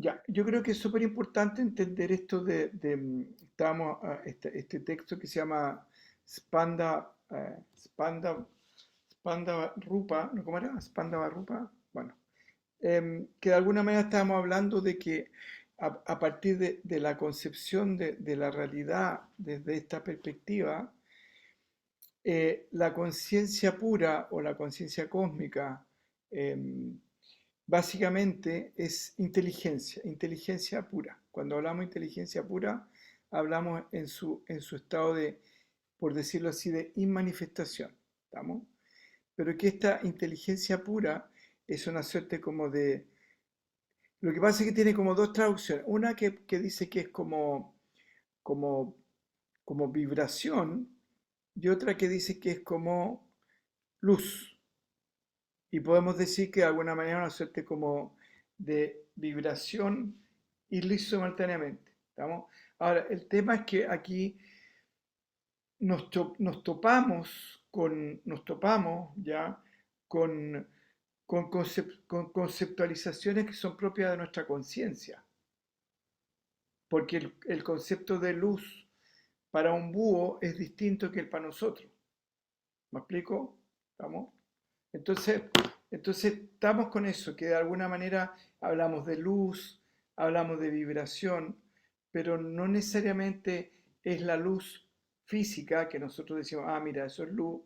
Ya, yo creo que es súper importante entender esto estábamos, este texto que se llama Spanda Rupa, ¿no? ¿Cómo era? Spanda Rupa, bueno, que de alguna manera estábamos hablando de que a partir de la concepción de la realidad desde esta perspectiva, la conciencia pura o la conciencia cósmica, em, básicamente es inteligencia, inteligencia pura. Cuando hablamos de inteligencia pura, hablamos en su estado de, por decirlo así, de inmanifestación. ¿Estamos? Pero que esta inteligencia pura es una suerte como de... Lo que pasa es que tiene como dos traducciones. Una que dice que es como, como vibración y otra que dice que es como luz. Y podemos decir que de alguna manera una suerte como de vibración y luz simultáneamente. ¿Estamos? Ahora, el tema es que aquí nos topamos ya con, con conceptualizaciones que son propias de nuestra conciencia, porque el concepto de luz para un búho es distinto que el para nosotros. ¿Me explico? ¿Estamos? Entonces, entonces estamos con eso, que de alguna manera hablamos de luz, hablamos de vibración, pero no necesariamente es la luz física que nosotros decimos, ah, mira, eso es luz,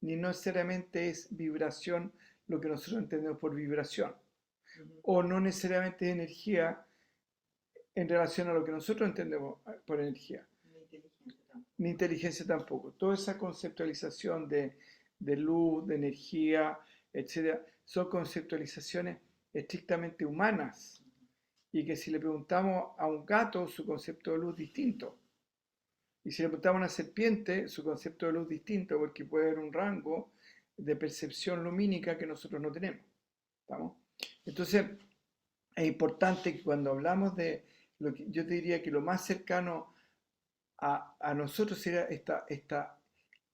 ni no necesariamente es vibración lo que nosotros entendemos por vibración, o no necesariamente es energía en relación a lo que nosotros entendemos por energía, ni inteligencia tampoco. Toda esa conceptualización de luz, de energía, etcétera, son conceptualizaciones estrictamente humanas y que si le preguntamos a un gato, su concepto de luz es distinto. Y si le preguntamos a una serpiente, su concepto de luz es distinto porque puede haber un rango de percepción lumínica que nosotros no tenemos. ¿Estamos? Entonces, es importante que cuando hablamos de lo que yo te diría que lo más cercano a nosotros sería esta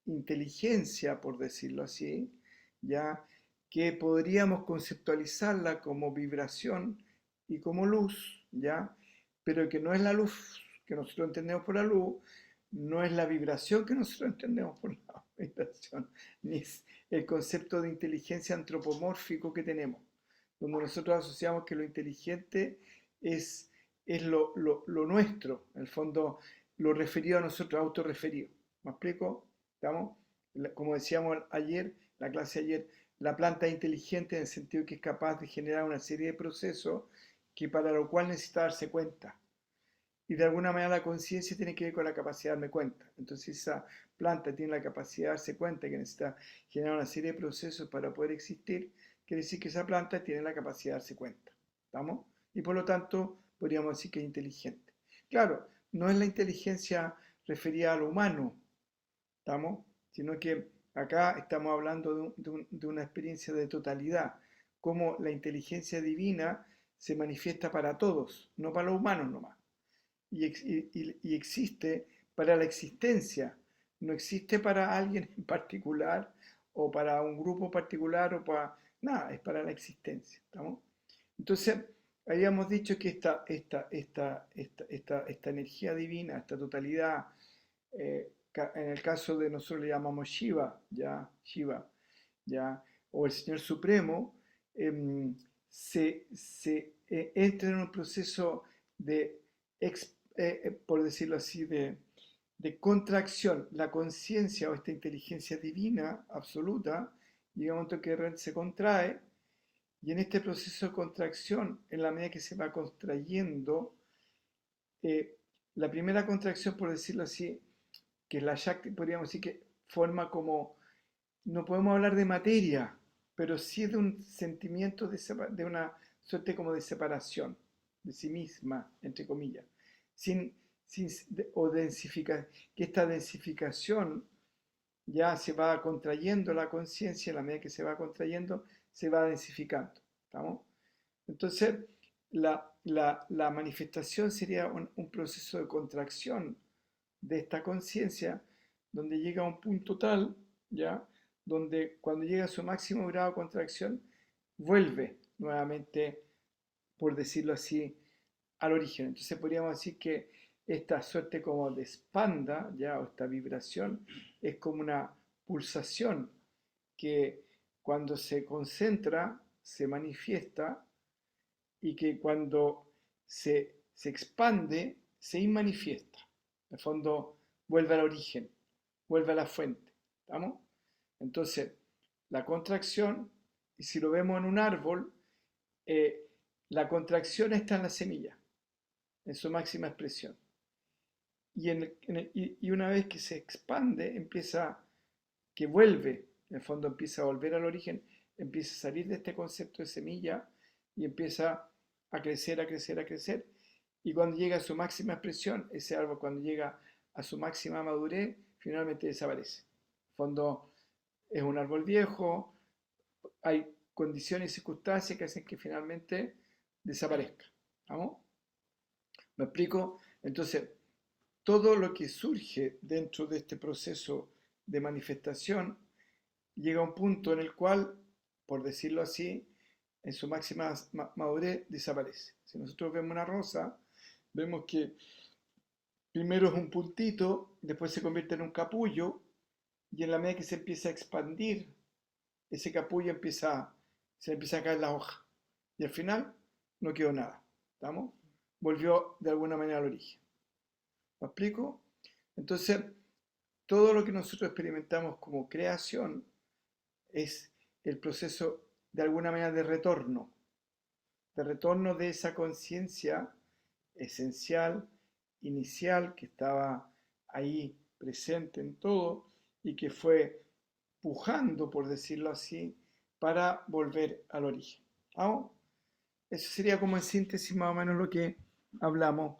inteligencia, por decirlo así, ya que podríamos conceptualizarla como vibración y como luz, ya, pero que no es la luz que nosotros entendemos por la luz, no es la vibración que nosotros entendemos por la vibración, ni es el concepto de inteligencia antropomórfico que tenemos, donde nosotros asociamos que lo inteligente es, es lo nuestro, en el fondo lo referido a nosotros, autorreferido. ¿Me explico? ¿Estamos? Como decíamos ayer, la clase de ayer, la planta es inteligente en el sentido que es capaz de generar una serie de procesos que para lo cual necesita darse cuenta. Y de alguna manera la conciencia tiene que ver con la capacidad de darme cuenta. Entonces esa planta tiene la capacidad de darse cuenta que necesita generar una serie de procesos para poder existir, quiere decir que esa planta tiene la capacidad de darse cuenta. ¿Estamos? Y por lo tanto podríamos decir que es inteligente. Claro, no es la inteligencia referida a lo humano, ¿estamos? Sino que acá estamos hablando de una experiencia de totalidad, cómo la inteligencia divina se manifiesta para todos, no para los humanos nomás. Y existe para la existencia, no existe para alguien en particular o para un grupo particular o para nada, es para la existencia. ¿Estamos? Entonces, habíamos dicho que esta energía divina, esta totalidad, en el caso de nosotros le llamamos Shiva, ya, Shiva, ya, o el Señor Supremo, entra en un proceso de, por decirlo así, de contracción. La conciencia o esta inteligencia divina absoluta llega a un momento que realmente se contrae y en este proceso de contracción, en la medida que se va contrayendo, eh, la primera contracción, por decirlo así, que es la Shakti, podríamos decir que forma como, no podemos hablar de materia, pero sí de un sentimiento de una suerte como de separación de sí misma, entre comillas, sin, o densificar, que esta densificación ya se va contrayendo la conciencia, a la medida que se va contrayendo, se va densificando. ¿Estamos? Entonces, la manifestación sería un proceso de contracción de esta conciencia, donde llega a un punto tal, ¿ya? Donde cuando llega a su máximo grado de contracción, vuelve nuevamente, por decirlo así, al origen. Entonces podríamos decir que esta suerte como de espanda, ya, o esta vibración, es como una pulsación que cuando se concentra se manifiesta y que cuando se expande se inmanifiesta. En el fondo vuelve al origen, vuelve a la fuente. ¿Estamos? Entonces, la contracción, y si lo vemos en un árbol, eh, la contracción está en la semilla, en su máxima expresión. Y una vez que se expande, empieza, que vuelve, en el fondo empieza a volver al origen, empieza a salir de este concepto de semilla y empieza a crecer, a crecer, a crecer. Y cuando llega a su máxima expresión, ese árbol cuando llega a su máxima madurez, finalmente desaparece. En el fondo es un árbol viejo, hay condiciones y circunstancias que hacen que finalmente desaparezca. ¿Vamos? ¿Me explico? Entonces, todo lo que surge dentro de este proceso de manifestación llega a un punto en el cual, por decirlo así, en su máxima madurez desaparece. Si nosotros vemos una rosa, vemos que primero es un puntito, después se convierte en un capullo, y en la medida que se empieza a expandir, ese capullo se empieza a caer la hoja. Y al final no quedó nada. ¿Estamos? Volvió de alguna manera al origen. ¿Me explico? Entonces, todo lo que nosotros experimentamos como creación es el proceso de alguna manera de retorno de esa conciencia esencial, inicial, que estaba ahí presente en todo y que fue pujando, por decirlo así, para volver al origen. ¿Vamos? Eso sería como en síntesis más o menos lo que hablamos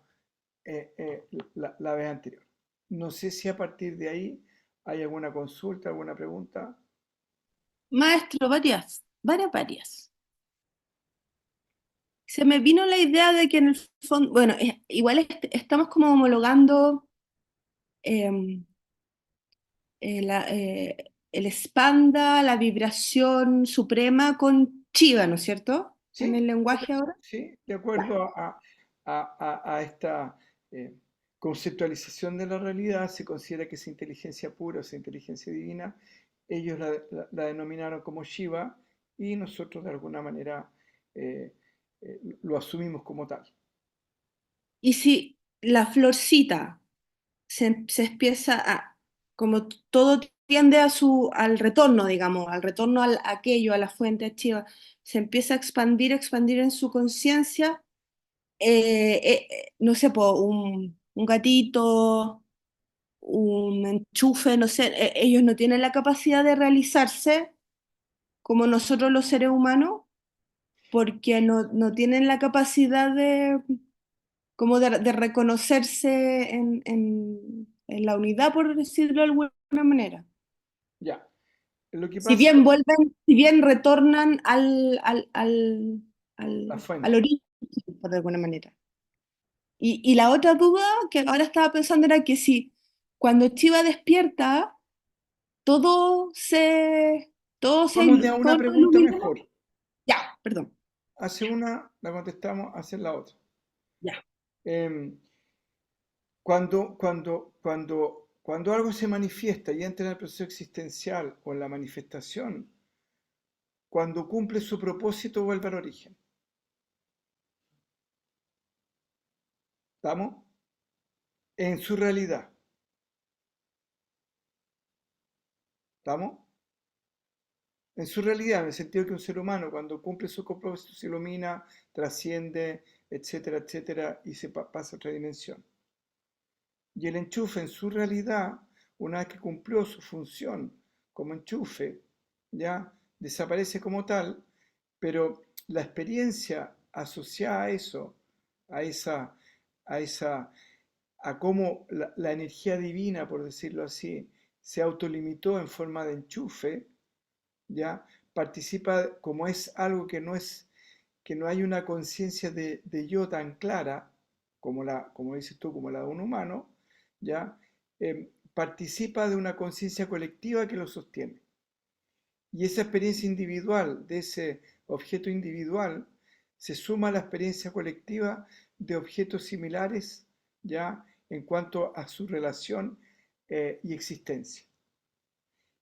la vez anterior. No sé si a partir de ahí hay alguna consulta, alguna pregunta. Maestro, varias. Se me vino la idea de que en el fondo, bueno, igual estamos como homologando em, el espanda, la vibración suprema con Chiva, ¿no es cierto? En Sí, el lenguaje ahora. sí, de Ya. acuerdo a esta eh, conceptualización de la realidad, se considera que esa inteligencia pura, esa inteligencia divina, ellos la denominaron como Shiva y nosotros de alguna manera lo asumimos como tal. Y si la florcita se empieza a, como todo tiende a al retorno, digamos, al retorno a aquello, a la fuente activa, se empieza a expandir en su conciencia, no sé, po, un gatito, un enchufe, no sé, ellos no tienen la capacidad de realizarse como nosotros los seres humanos, porque no tienen la capacidad de, como de reconocerse en la unidad, por decirlo de alguna manera. Ya, lo que Si pasa bien es vuelven, si bien retornan la al fuente. origen, por alguna manera. Y la otra duda que ahora estaba pensando era que si cuando Chiva despierta, todo se, Vamos de a una todo pregunta ilumina. mejor. Ya, perdón. Hace una, la contestamos, hace la otra. Ya. Em, cuando algo se manifiesta y entra en el proceso existencial o en la manifestación, cuando cumple su propósito vuelve al origen. ¿Estamos? En su realidad. ¿Estamos? En su realidad, en el sentido que un ser humano cuando cumple su propósito se ilumina, trasciende, etcétera, etcétera, y pasa a otra dimensión. Y el enchufe en su realidad, una vez que cumplió su función como enchufe, ya desaparece como tal, pero la experiencia asociada a eso, a esa, a esa, a cómo la energía divina, por decirlo así, se autolimitó en forma de enchufe, ya participa como es algo que no hay una conciencia de yo tan clara como dices tú, como la de un humano, ya participa de una conciencia colectiva que lo sostiene. Y esa experiencia individual de ese objeto individual se suma a la experiencia colectiva de objetos similares, ya en cuanto a su relación y existencia.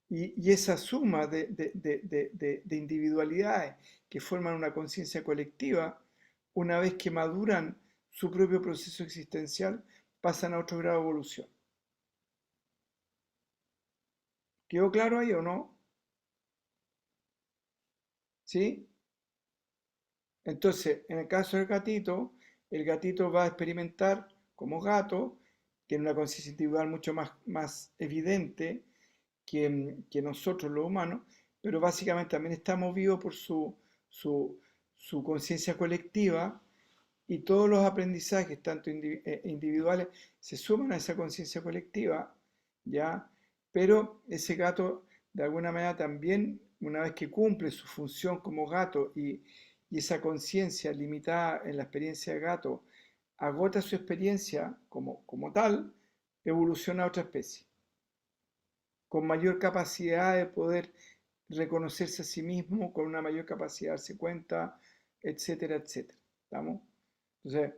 Y esa suma de individualidades que forman una conciencia colectiva, una vez que maduran su propio proceso existencial, pasan a otro grado de evolución. ¿Quedó claro ahí o no? ¿Sí? Entonces, en el caso del gatito, el gatito va a experimentar como gato, tiene una conciencia individual mucho más evidente que nosotros los humanos, pero básicamente también está movido por su, su conciencia colectiva y todos los aprendizajes, tanto individuales, se suman a esa conciencia colectiva, ¿ya? Pero ese gato, de alguna manera, también, una vez que cumple su función como gato y esa conciencia limitada en la experiencia de gato, agota su experiencia como tal, evoluciona a otra especie, con mayor capacidad de poder reconocerse a sí mismo, con una mayor capacidad de darse cuenta, etcétera, etcétera. ¿Estamos? Entonces,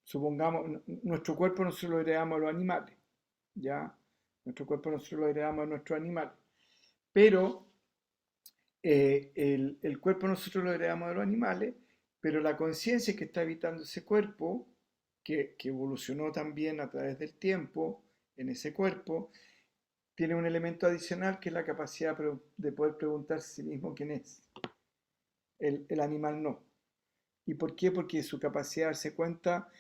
supongamos, nuestro cuerpo nosotros lo heredamos a los animales, ¿ya? Nuestro cuerpo nosotros lo heredamos a nuestros animales, pero el cuerpo nosotros lo heredamos de los animales, pero la conciencia que está habitando ese cuerpo, que evolucionó también a través del tiempo en ese cuerpo, tiene un elemento adicional que es la capacidad de poder preguntarse a sí mismo quién es. El animal no. ¿Y por qué? Porque su capacidad de darse cuenta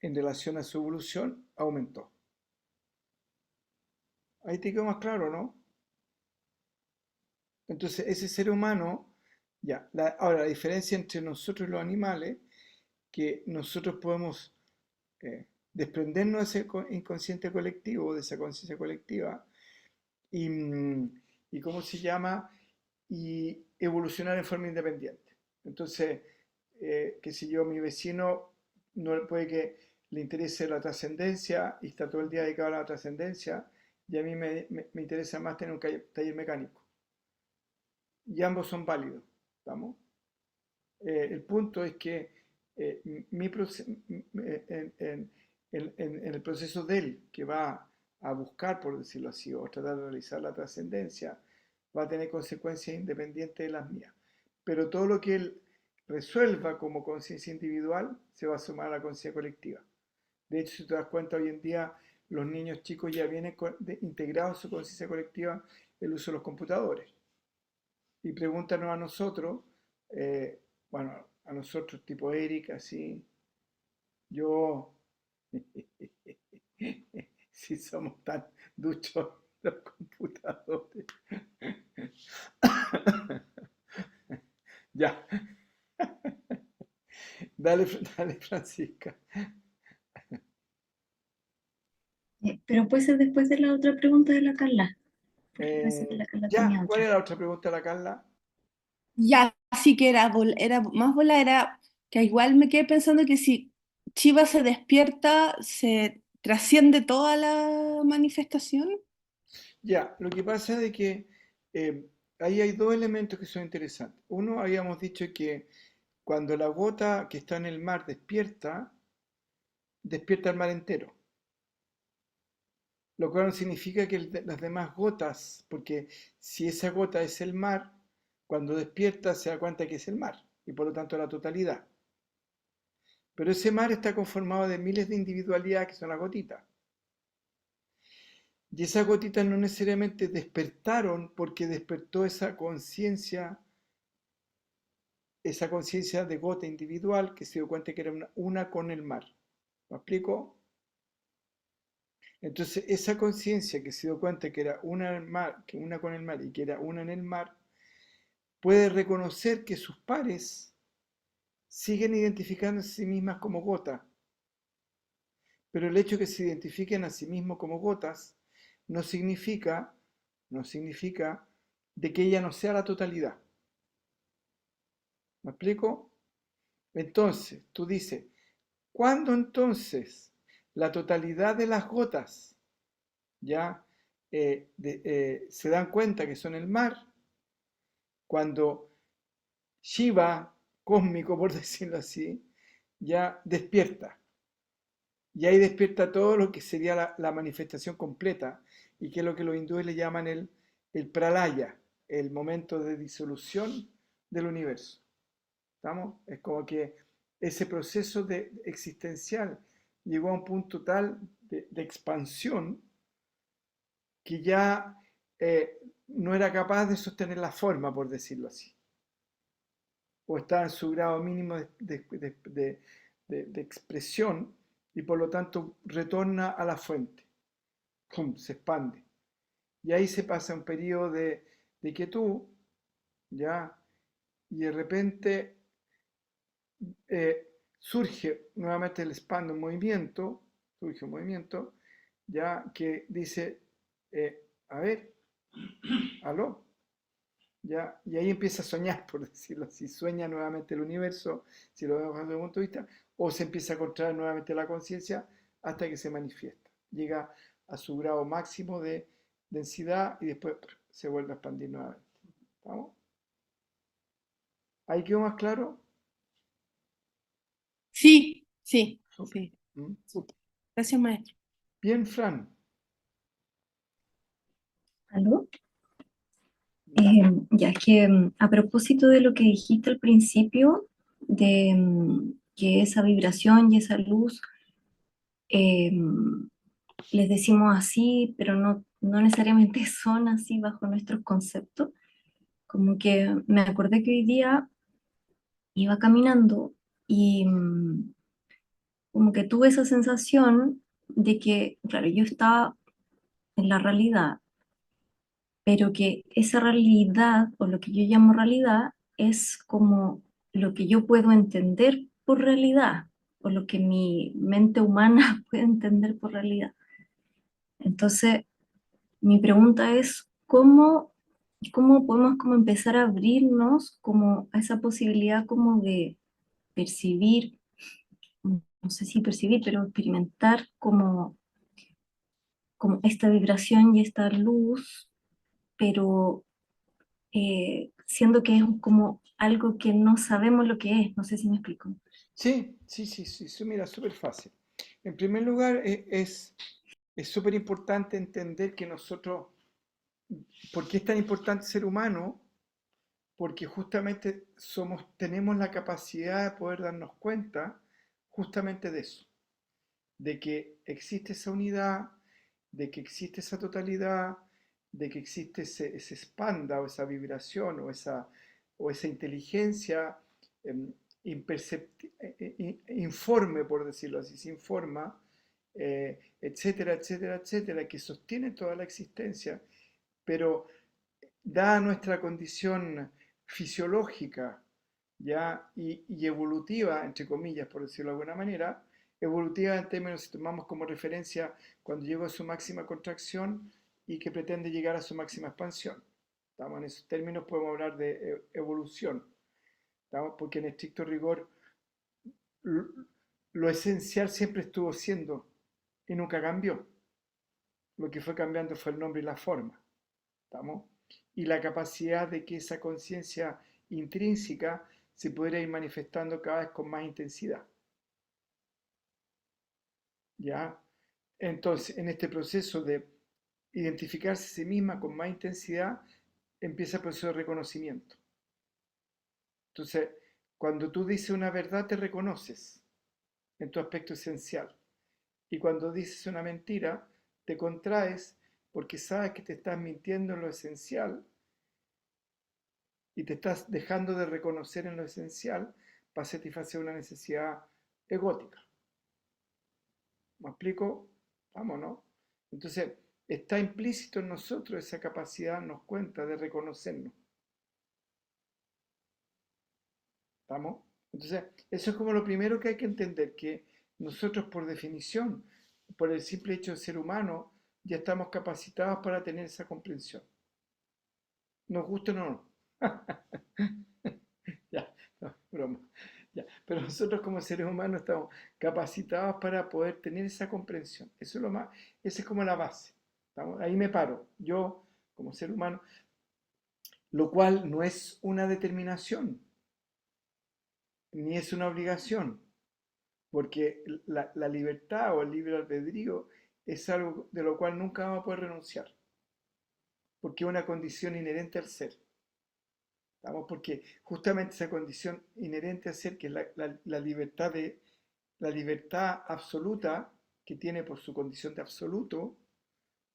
en relación a su evolución aumentó. Ahí te quedó más claro, ¿no? Entonces, ese ser humano, ya, ahora la diferencia entre nosotros y los animales, que nosotros podemos desprendernos de ese inconsciente colectivo, de esa conciencia colectiva, y, y ¿cómo se llama? Y evolucionar en forma independiente. Entonces, qué sé yo, mi vecino no puede que le interese la trascendencia y está todo el día dedicado a la trascendencia, y a mí me interesa más tener un taller mecánico. Y ambos son válidos, ¿estamos? El punto es que en el proceso de él, que va a buscar, por decirlo así, o tratar de realizar la trascendencia, va a tener consecuencias independientes de las mías. Pero todo lo que él resuelva como conciencia individual se va a sumar a la conciencia colectiva. De hecho, si te das cuenta, hoy en día los niños chicos ya vienen integrados en su conciencia colectiva el uso de los computadores. Y pregúntanos a nosotros, eh, bueno, a nosotros tipo Eric, así, yo, si somos tan duchos los computadores. Ya, dale, dale, Francisca. Pero puede ser después de la otra pregunta de la Carla, porque parece que la Carla Ya, tenía ¿cuál otra. era la otra pregunta de la Carla? Ya, sí que era más bola, era que igual me quedé pensando que si Chiva se despierta, se trasciende toda la manifestación. Ya, lo que pasa es que eh, ahí hay dos elementos que son interesantes. Uno, habíamos dicho que cuando la gota que está en el mar despierta, despierta el mar entero. Lo cual no significa que las demás gotas, porque si esa gota es el mar, cuando despierta se da cuenta que es el mar, y por lo tanto la totalidad. Pero ese mar está conformado de miles de individualidades que son las gotitas. Y esas gotitas no necesariamente despertaron porque despertó esa conciencia de gota individual que se dio cuenta que era una con el mar. ¿Me explico? Entonces, esa conciencia que se dio cuenta que era una en el mar, que una con el mar y que era una en el mar, puede reconocer que sus pares siguen identificándose a sí mismas como gotas, pero el hecho de que se identifiquen a sí mismos como gotas no significa, no significa de que ella no sea la totalidad. ¿Me explico? Entonces, tú dices, ¿cuándo entonces la totalidad de las gotas ya se dan cuenta que son el mar? Cuando Shiva cósmico, por decirlo así, ya despierta. Y ahí despierta todo lo que sería la manifestación completa, y que es lo que los hindúes le llaman el pralaya, el momento de disolución del universo. ¿Estamos? Es como que ese proceso existencial llegó a un punto tal de expansión que ya no era capaz de sostener la forma, por decirlo así, o está en su grado mínimo de expresión, y por lo tanto retorna a la fuente. ¡Pum! Se expande. Y ahí se pasa un periodo de quietud, ¿ya? Y de repente surge nuevamente el expande, un movimiento, surge un movimiento, ya que dice, a ver, aló, ya, y ahí empieza a soñar, por decirlo así, sueña nuevamente el universo, si lo vemos desde un punto de vista, o se empieza a contraer nuevamente la conciencia hasta que se manifiesta. Llega a su grado máximo de densidad y después se vuelve a expandir nuevamente. ¿Estamos? ¿Ahí quedó más claro? Sí, sí, Súper. sí. ¿Mm? Súper. Gracias, maestro. Bien, Fran. ¿Aló? Ya. Ya es que a propósito de lo que dijiste al principio, de que esa vibración y esa luz les decimos así, pero no necesariamente son así bajo nuestros conceptos, como que me acordé que hoy día iba caminando y como que tuve esa sensación de que, claro, yo estaba en la realidad, pero que esa realidad, o lo que yo llamo realidad, es como lo que yo puedo entender por realidad, o lo que mi mente humana puede entender por realidad. Entonces, mi pregunta es, ¿cómo podemos como empezar a abrirnos como a esa posibilidad como de percibir, no sé si percibir, pero experimentar como esta vibración y esta luz, pero siendo que es como algo que no sabemos lo que es, no sé si me explico. Sí, sí, sí, sí, sí, mira, súper fácil. En primer lugar, es súper importante entender que nosotros, ¿por qué es tan importante ser humano? Porque justamente tenemos la capacidad de poder darnos cuenta justamente de eso, de que existe esa unidad, de que existe esa totalidad, de que existe ese expanda o esa vibración o esa inteligencia em, informe, por decirlo así, sin forma, etcétera, etcétera, etcétera, que sostiene toda la existencia, pero dada nuestra condición fisiológica, ¿ya? Y evolutiva, entre comillas, por decirlo de alguna manera, evolutiva en términos, si tomamos como referencia cuando llegó a su máxima contracción y que pretende llegar a su máxima expansión. ¿Estamos? En esos términos podemos hablar de evolución, ¿estamos? Porque en estricto rigor lo esencial siempre estuvo siendo y nunca cambió. Lo que fue cambiando fue el nombre y la forma. ¿Estamos? Y la capacidad de que esa conciencia intrínseca se pudiera ir manifestando cada vez con más intensidad. ¿Ya? Entonces, en este proceso de identificarse a sí misma con más intensidad, empieza el proceso de reconocimiento. Entonces, cuando tú dices una verdad, te reconoces en tu aspecto esencial. Y cuando dices una mentira, te contraes porque sabes que te estás mintiendo en lo esencial y te estás dejando de reconocer en lo esencial para satisfacer una necesidad egótica. ¿Me explico? Vámonos. Entonces, está implícito en nosotros esa capacidad, nos cuenta, de reconocernos. ¿Estamos? Entonces, eso es como lo primero que hay que entender, que nosotros por definición, por el simple hecho de ser humano, ya estamos capacitados para tener esa comprensión. Nos guste o no. Ya, no, broma. Ya. Pero nosotros como seres humanos estamos capacitados para poder tener esa comprensión. Eso es lo más, esa es como la base. ¿Estamos? Ahí me paro. Yo, como ser humano, lo cual no es una determinación. ni es una obligación, porque la libertad o el libre albedrío es algo de lo cual nunca vamos a poder renunciar, porque es una condición inherente al ser. ¿Estamos? Porque justamente esa condición inherente al ser, que es la libertad la libertad absoluta que tiene por su condición de absoluto,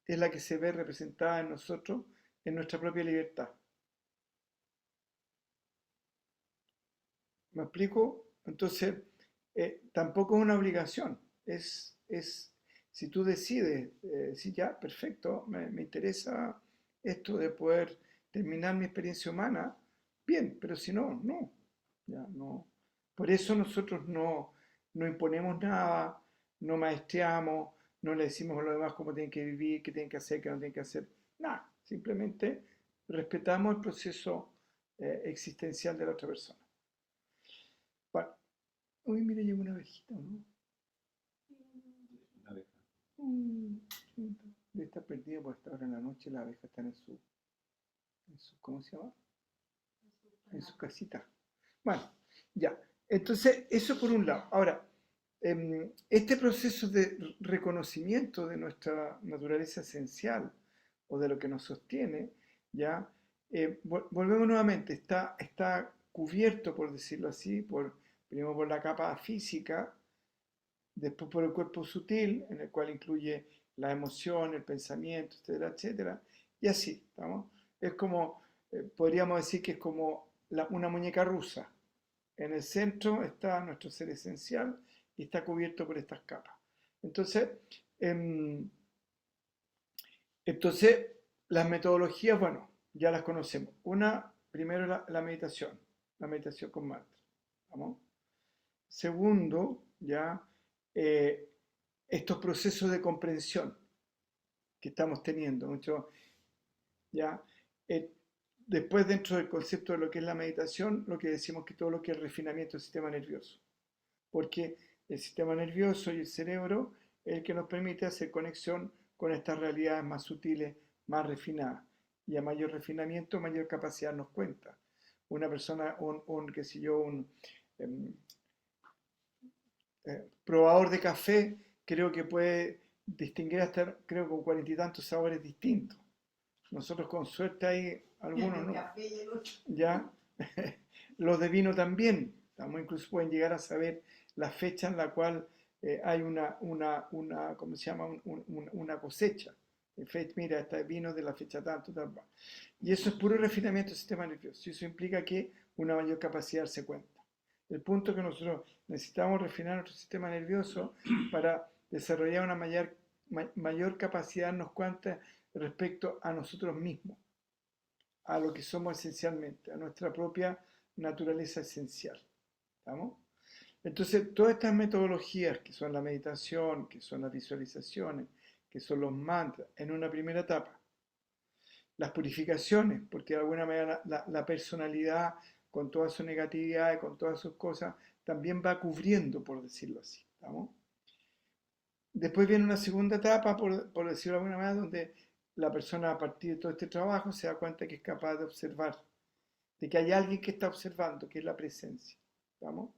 es la que se ve representada en nosotros, en nuestra propia libertad. ¿Me explico? Entonces, tampoco es una obligación. Si tú decides, si ya, perfecto, me interesa esto de poder terminar mi experiencia humana, bien, pero si no, no. Ya, no. Por eso nosotros no imponemos nada, no maestreamos, no le decimos a los demás cómo tienen que vivir, qué tienen que hacer, qué no tienen que hacer. Nada, simplemente respetamos el proceso existencial de la otra persona. Bueno, uy, mira, llegó una abejita, ¿no? Una abeja. Mm, debe estar perdida por esta hora en la noche, las abejas están ¿cómo se llama? En su casita. Bueno, ya. Entonces, eso por un lado. Ahora, este proceso de reconocimiento de nuestra naturaleza esencial o de lo que nos sostiene, ya, volvemos nuevamente, está cubierto, por decirlo así, primero por la capa física, después por el cuerpo sutil, en el cual incluye la emoción, el pensamiento, etcétera, etcétera, y así, ¿estamos? Es como, podríamos decir que es como una muñeca rusa. En el centro está nuestro ser esencial y está cubierto por estas capas. Entonces, em, entonces las metodologías, bueno, ya las conocemos. Una, primero la meditación con mantra. ¿Vamos? Segundo, ya, eh, estos procesos de comprensión que estamos teniendo. Ya, eh, después, dentro del concepto de lo que es la meditación, lo que decimos que todo lo que es refinamiento del sistema nervioso, porque el sistema nervioso y el cerebro es el que nos permite hacer conexión con estas realidades más sutiles, más refinadas. Y a mayor refinamiento, mayor capacidad nos cuenta. Una persona, qué sé yo, em, probador de café, creo que puede distinguir hasta, creo, con 40 y tantos sabores distintos. Nosotros con suerte hay algunos, ¿no? Ya, los de vino también, incluso pueden llegar a saber la fecha en la cual hay ¿cómo se llama? Una cosecha. Mira, este vino de la fecha tanto, tal, tal. Y eso es puro refinamiento del sistema nervioso. Y eso implica que una mayor capacidad de darse cuenta. El punto es que nosotros necesitamos refinar nuestro sistema nervioso para desarrollar una mayor capacidad de darnos cuenta respecto a nosotros mismos, a lo que somos esencialmente, a nuestra propia naturaleza esencial. ¿Estamos? Entonces, todas estas metodologías, que son la meditación, que son las visualizaciones, que son los mantras, en una primera etapa, las purificaciones, porque de alguna manera la personalidad, con toda su negatividad y con todas sus cosas, también va cubriendo, por decirlo así. ¿Estamos? Después viene una segunda etapa, por decirlo de alguna manera, donde la persona, a partir de todo este trabajo, se da cuenta que es capaz de observar, de que hay alguien que está observando, que es la presencia. ¿Estamos?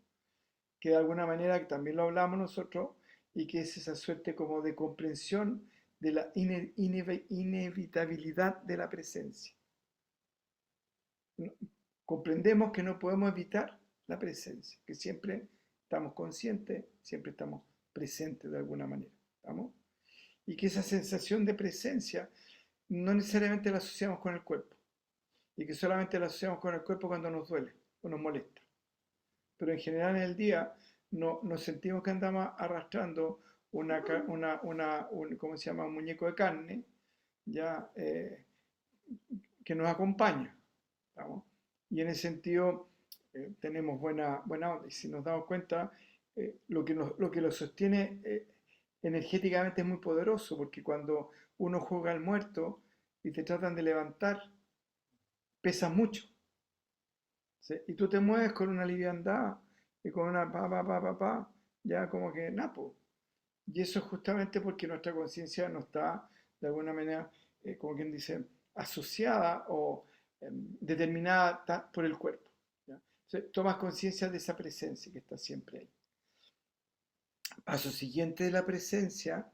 Que de alguna manera, que también lo hablamos nosotros, y que es esa suerte como de comprensión de la inevitabilidad de la presencia. Comprendemos que no podemos evitar la presencia, que siempre estamos conscientes, siempre estamos presentes de alguna manera. ¿Estamos? Y que esa sensación de presencia no necesariamente la asociamos con el cuerpo, y que solamente la asociamos con el cuerpo cuando nos duele o nos molesta. Pero en general en el día no, nos sentimos que andamos arrastrando ¿cómo se llama? Un muñeco de carne, ya, que nos acompaña. ¿Estamos? Y en ese sentido tenemos buena onda. Y si nos damos cuenta, lo que lo sostiene energéticamente es muy poderoso, porque cuando uno juega al muerto y te tratan de levantar, pesa mucho. ¿Sí? Y tú te mueves con una liviandad y con una ya como que napo. Y eso es justamente porque nuestra conciencia no está, de alguna manera, como quien dice, asociada o determinada por el cuerpo. ¿Ya? Tomas conciencia de esa presencia que está siempre ahí. Paso siguiente de la presencia,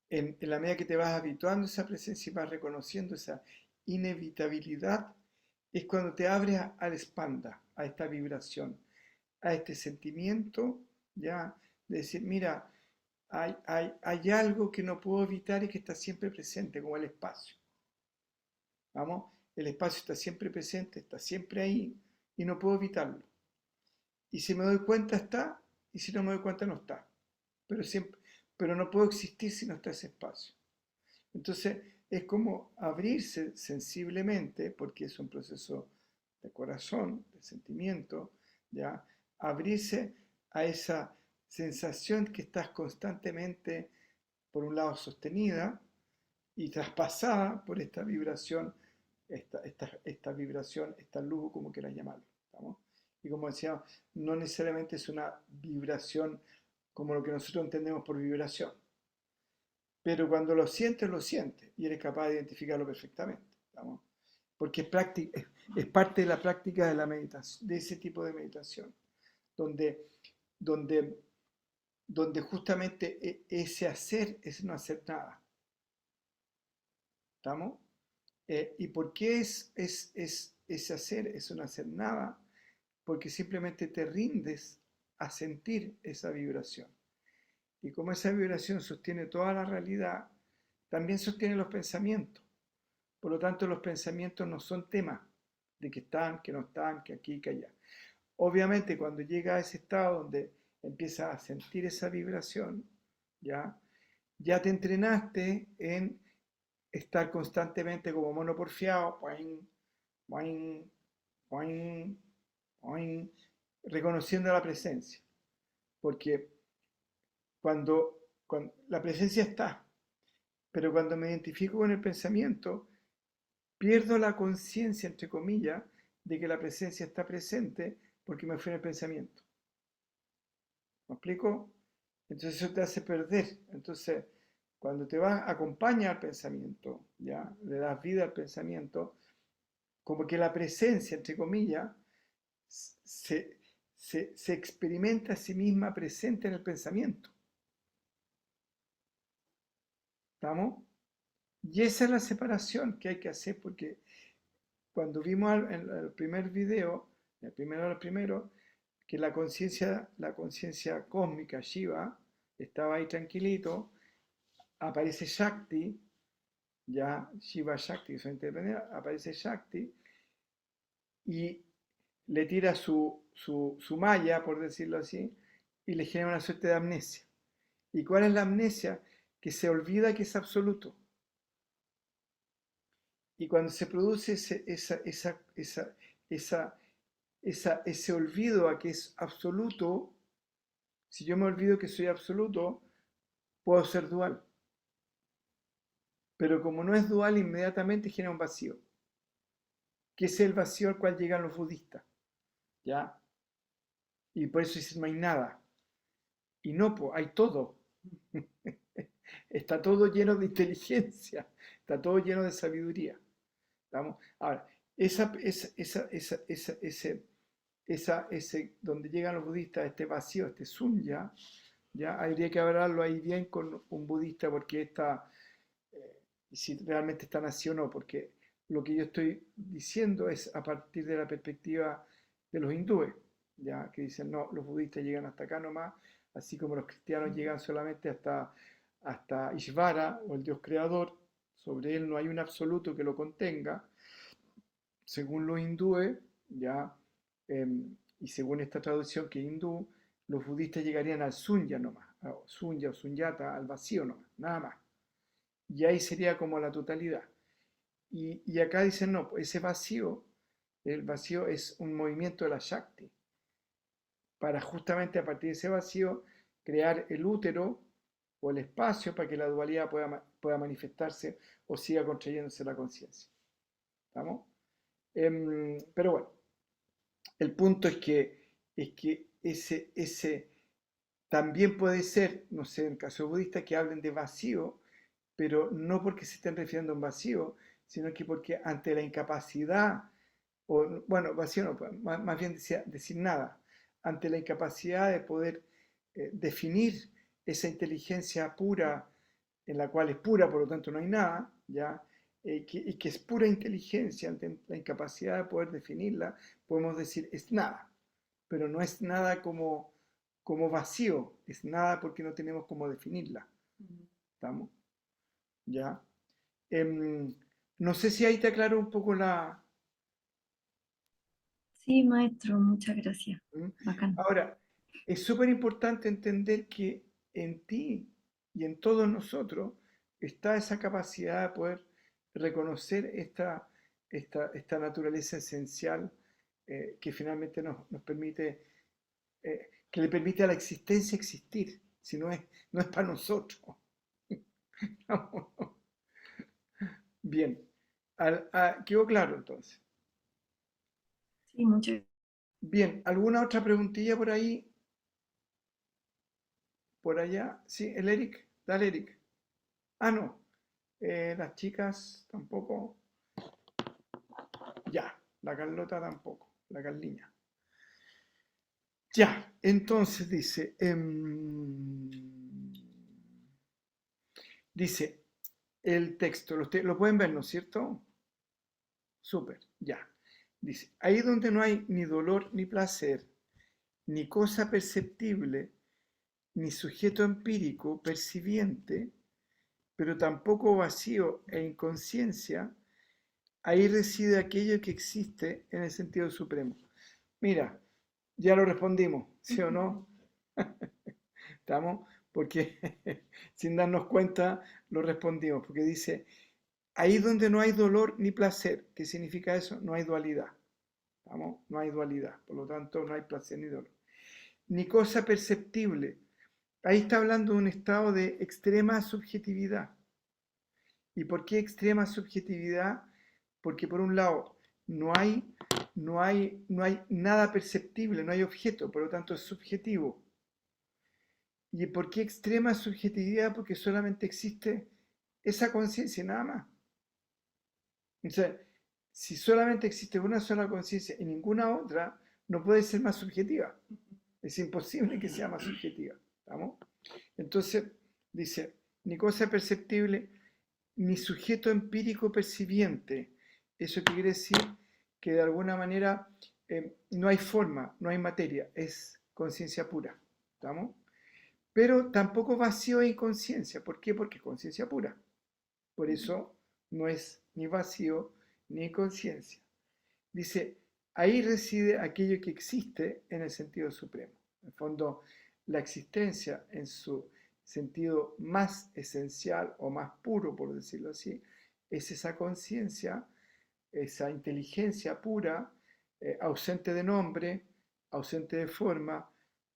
en la medida que te vas habituando a esa presencia y vas reconociendo esa inevitabilidad, es cuando te abres al expanda, a esta vibración, a este sentimiento, ya, de decir, mira, hay algo que no puedo evitar y que está siempre presente, como el espacio. ¿Vamos? El espacio está siempre presente, está siempre ahí y no puedo evitarlo. Y si me doy cuenta está, y si no me doy cuenta no está. Pero, siempre, pero no puedo existir si no está ese espacio. Entonces es como abrirse sensiblemente, porque es un proceso de corazón, de sentimiento, ¿ya? Abrirse a esa sensación que estás constantemente, por un lado, sostenida y traspasada por esta vibración, esta vibración, esta luz, como quieras llamarlo. ¿Estamos? Y como decía, no necesariamente es una vibración como lo que nosotros entendemos por vibración. Pero cuando lo sientes y eres capaz de identificarlo perfectamente. ¿Estamos? Porque es parte de la práctica de la meditación, de ese tipo de meditación, donde, donde, donde justamente ese hacer es no hacer nada. ¿Estamos? ¿Y por qué ese hacer es no hacer nada? Porque simplemente te rindes a sentir esa vibración. Y como esa vibración sostiene toda la realidad, también sostiene los pensamientos. Por lo tanto, los pensamientos no son temas de que están, que no están, que aquí, que allá. Obviamente, cuando llega a ese estado donde empiezas a sentir esa vibración, ya te entrenaste en estar constantemente como mono porfiado, poing, poing, poing, poing, reconociendo la presencia. Porque cuando la presencia está, pero cuando me identifico con el pensamiento, pierdo la conciencia, entre comillas, de que la presencia está presente porque me fui en el pensamiento. ¿Me explico? Entonces eso te hace perder. Entonces, cuando te vas, acompaña al pensamiento, ¿ya? Le das vida al pensamiento, como que la presencia, entre comillas, se, se experimenta a sí misma presente en el pensamiento. ¿Estamos? Y esa es la separación que hay que hacer, porque cuando vimos en el primer video, el primero, que la conciencia cósmica, Shiva, estaba ahí tranquilito, aparece Shakti, ya Shiva Shakti, que son interdependientes, aparece Shakti y le tira su malla, por decirlo así, y le genera una suerte de amnesia. ¿Y cuál es la amnesia? Que se olvida que es absoluto. Y cuando se produce ese olvido a que es absoluto, si yo me olvido que soy absoluto, puedo ser dual. Pero como no es dual, inmediatamente genera un vacío, que es el vacío al cual llegan los budistas. ¿Ya? Y por eso dicen no hay nada. Y no, pues, hay todo. Está todo lleno de inteligencia, está todo lleno de sabiduría. ¿Estamos? Ahora, donde llegan los budistas, este vacío, este sunya, ya habría que hablarlo ahí bien con un budista porque si realmente están así o no, porque lo que yo estoy diciendo es a partir de la perspectiva de los hindúes, ya que dicen no, los budistas llegan hasta acá nomás, así como los cristianos llegan solamente hasta Ishvara o el Dios creador, sobre él no hay un absoluto que lo contenga, según los hindúes, ya, y según esta traducción que es hindú, los budistas llegarían al sunya nomás, o sunya o sunyata, al vacío nomás, nada más. Y ahí sería como la totalidad. Y acá dicen, no, ese vacío, el vacío es un movimiento de la Shakti, para justamente a partir de ese vacío crear el útero o el espacio para que la dualidad pueda manifestarse o siga contrayéndose la conciencia. ¿Estamos? Pero bueno, el punto es que ese también puede ser, no sé, en el caso budista, que hablen de vacío, pero no porque se estén refiriendo a un vacío, sino que porque ante la incapacidad o bueno, vacío no, pues, más bien decir nada, ante la incapacidad de poder definir esa inteligencia pura, en la cual es pura, por lo tanto no hay nada, ¿ya? Y que es pura inteligencia, ante la incapacidad de poder definirla, podemos decir es nada, pero no es nada como vacío, es nada porque no tenemos cómo definirla, ¿estamos? ¿Ya? Em, no sé si ahí te aclaro un poco la... Sí, maestro, muchas gracias. ¿Mm? Bacán. Ahora, es súper importante entender que en ti y en todos nosotros está esa capacidad de poder reconocer esta naturaleza esencial que finalmente nos permite, que le permite a la existencia existir, si no es para nosotros. Bien, quedó claro entonces. Sí, muchas Bien, ¿alguna otra preguntilla por ahí, por allá? Sí, el Eric, dale Eric. Ah, no. Las chicas tampoco. Ya. La Carlota tampoco. La Carliña. Ya. Entonces dice. Dice el texto. Lo pueden ver, ¿no es cierto? Súper. Ya. Dice. Ahí donde no hay ni dolor ni placer, ni cosa perceptible, ni sujeto empírico percibiente, pero tampoco vacío e inconsciencia, ahí reside aquello que existe en el sentido supremo. Mira, ya lo respondimos, ¿sí o no? ¿Estamos? Porque sin darnos cuenta lo respondimos, porque dice, ahí donde no hay dolor ni placer, ¿qué significa eso? No hay dualidad, ¿estamos? No hay dualidad, por lo tanto no hay placer ni dolor. Ni cosa perceptible, ahí está hablando de un estado de extrema subjetividad. ¿Y por qué extrema subjetividad? Porque por un lado no hay nada perceptible, no hay objeto, por lo tanto es subjetivo. ¿Y por qué extrema subjetividad? Porque solamente existe esa conciencia y nada más. Entonces, si solamente existe una sola conciencia y ninguna otra, no puede ser más subjetiva. Es imposible que sea más subjetiva. ¿Estamos? Entonces, dice, ni cosa perceptible, ni sujeto empírico percibiente. ¿Eso quiere decir? Que de alguna manera no hay forma, no hay materia, es conciencia pura. ¿Estamos? Pero tampoco vacío e inconsciencia. ¿Por qué? Porque es conciencia pura. Por eso no es ni vacío ni inconsciencia. Dice, ahí reside aquello que existe en el sentido supremo. En el fondo, la existencia en su sentido más esencial o más puro, por decirlo así, es esa conciencia, esa inteligencia pura, ausente de nombre, ausente de forma,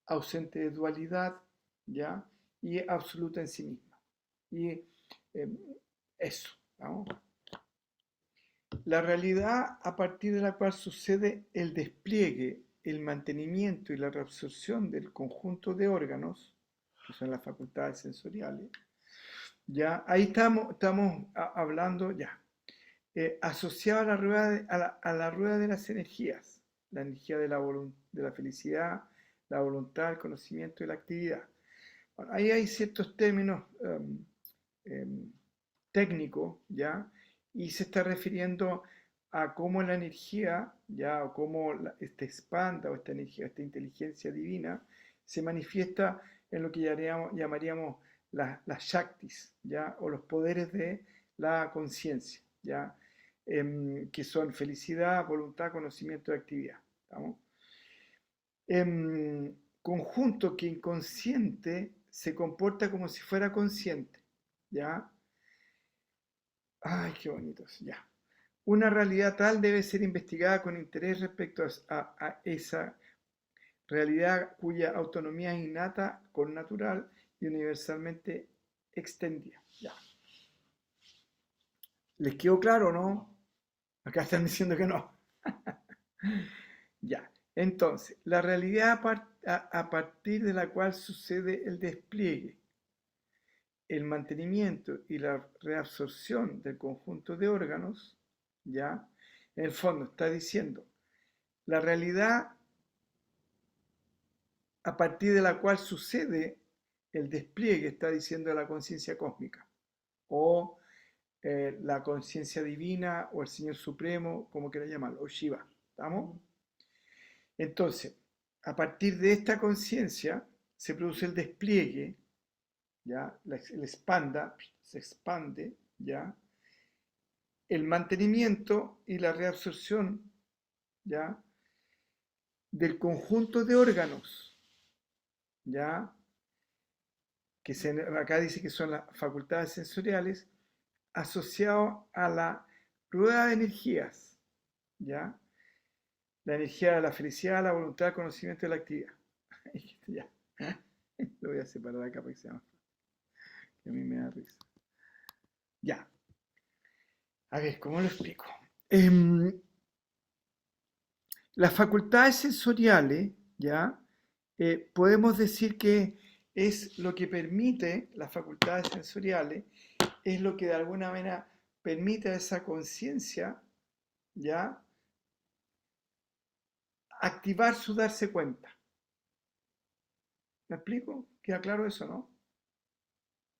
ausente de dualidad, ¿ya? Y absoluta en sí misma. Y eh, eso, ¿no? La realidad a partir de la cual sucede el despliegue, el mantenimiento y la reabsorción del conjunto de órganos, que son las facultades sensoriales, ya ahí estamos hablando ya, asociado a la rueda a la rueda de las energías, la energía de la felicidad, la voluntad, el conocimiento y la actividad. Bueno, ahí hay ciertos términos em, técnicos, ¿ya? Y se está refiriendo a cómo la energía, ¿ya? O cómo esta expanda o esta energía, esta inteligencia divina se manifiesta en lo que llamaríamos las Shaktis, ¿ya? O los poderes de la conciencia, ¿ya? Que son felicidad, voluntad, conocimiento y actividad. ¿Estamos? Conjunto que inconsciente se comporta como si fuera consciente, ¿ya? Ay, qué bonitos, ya. Una realidad tal debe ser investigada con interés respecto a esa realidad cuya autonomía es innata, connatural y universalmente extendida. Ya. ¿Les quedó claro, no? Acá están diciendo que no. Ya. Entonces, la realidad a partir de la cual sucede el despliegue, el mantenimiento y la reabsorción del conjunto de órganos, ¿ya? En el fondo, está diciendo, la realidad a partir de la cual sucede el despliegue, está diciendo la conciencia cósmica, o la conciencia divina, o el Señor Supremo, como quieran llamarlo, o Shiva. ¿Estamos? Entonces, a partir de esta conciencia se produce el despliegue, ¿ya? Se expande, ¿ya? El mantenimiento y la reabsorción, ¿ya? Del conjunto de órganos, ¿ya? Acá dice que son las facultades sensoriales, asociado a la rueda de energías, ¿ya? La energía de la felicidad, la voluntad, el conocimiento y la actividad. Ya. Lo voy a separar acá para que sea más fácil, que a mí me da risa. Ya. A ver, ¿cómo lo explico? Las facultades sensoriales, ¿ya? Podemos decir que es lo que permite, las facultades sensoriales, es lo que de alguna manera permite a esa conciencia, ¿ya? Activar su darse cuenta. ¿Me explico? ¿Queda claro eso, no?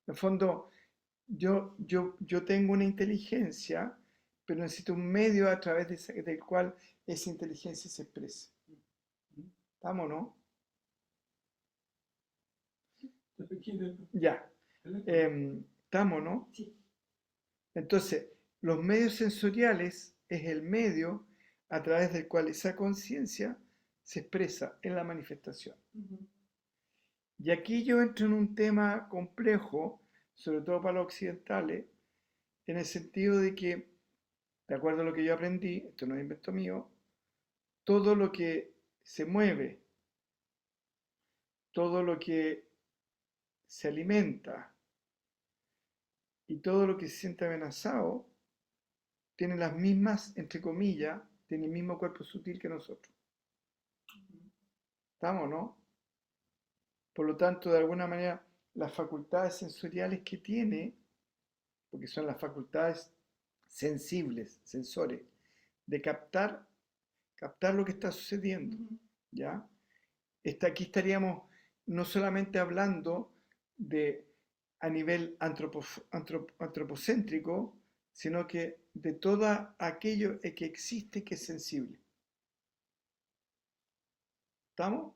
En el fondo, yo tengo una inteligencia, pero necesito un medio a través del cual esa inteligencia se exprese. ¿Estamos, no? Ya. ¿Estamos, no? Entonces, los medios sensoriales es el medio a través del cual esa conciencia se expresa en la manifestación. Y aquí yo entro en un tema complejo, sobre todo para los occidentales, en el sentido de que, de acuerdo a lo que yo aprendí, esto no es invento mío, todo lo que se mueve, todo lo que se alimenta y todo lo que se siente amenazado, tiene las mismas, entre comillas, tiene el mismo cuerpo sutil que nosotros. ¿Estamos, no? Por lo tanto, de alguna manera, las facultades sensoriales que tiene, porque son las facultades sensibles, sensores, de captar lo que está sucediendo, ¿ya? Aquí estaríamos no solamente hablando de a nivel antropocéntrico, sino que de todo aquello que existe que es sensible. ¿Estamos?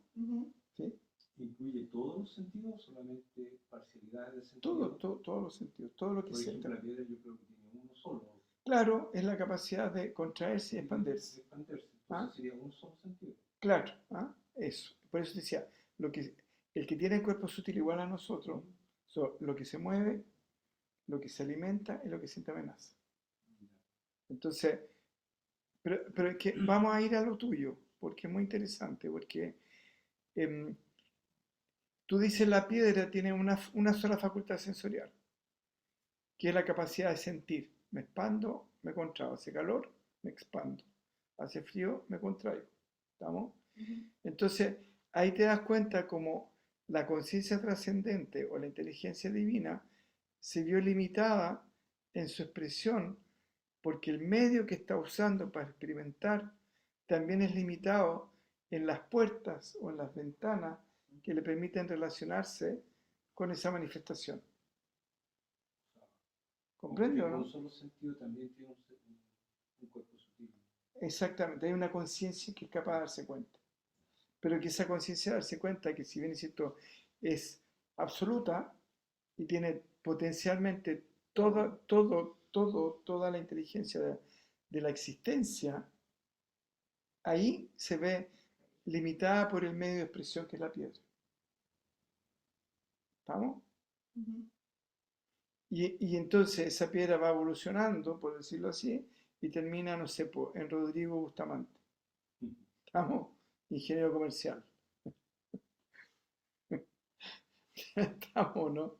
¿Sí? ¿Incluye todos los sentidos o solamente parcialidades de sentidos? Todos los sentidos, todo lo que Por siente. ejemplo, la piedra yo creo que tiene uno solo. Claro, es la capacidad de contraerse y expandirse. Entonces ¿Ah? sería un solo sentido. Claro, ¿ah? Eso. Por eso decía, el que tiene el cuerpo sutil igual a nosotros, lo que se mueve, lo que se alimenta y lo que siente amenaza. Entonces, pero es que vamos a ir a lo tuyo, porque es muy interesante, porque tú dices la piedra tiene una sola facultad sensorial, que es la capacidad de sentir. Me expando, me contraigo. Hace calor, me expando. Hace frío, me contraigo. ¿Estamos? Entonces, ahí te das cuenta como la conciencia trascendente o la inteligencia divina se vio limitada en su expresión porque el medio que está usando para experimentar también es limitado en las puertas o en las ventanas que le permiten relacionarse con esa manifestación. ¿Comprende o no? Un solo sentido también tiene un cuerpo sutil. Exactamente, hay una conciencia que es capaz de darse cuenta. Pero que esa conciencia de darse cuenta que si bien es cierto es absoluta y tiene potencialmente toda la inteligencia de la existencia, ahí se ve limitada por el medio de expresión que es la piedra. ¿Estamos? Y entonces esa piedra va evolucionando, por decirlo así, y termina, no sé, en Rodrigo Bustamante. ¿Estamos? Ingeniero comercial. Estamos, ¿no?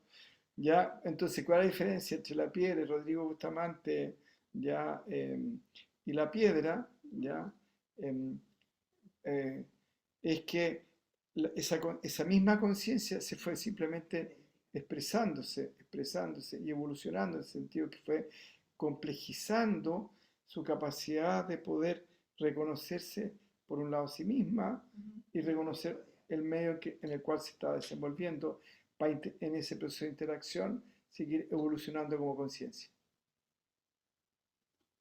Ya, entonces, ¿cuál es la diferencia entre la piedra y Rodrigo Bustamante, ya, y la piedra, ya? Es que esa misma conciencia se fue simplemente expresándose y evolucionando en el sentido que fue complejizando su capacidad de poder reconocerse por un lado a sí misma y reconocer el medio en el cual se está desenvolviendo para en ese proceso de interacción seguir evolucionando como conciencia.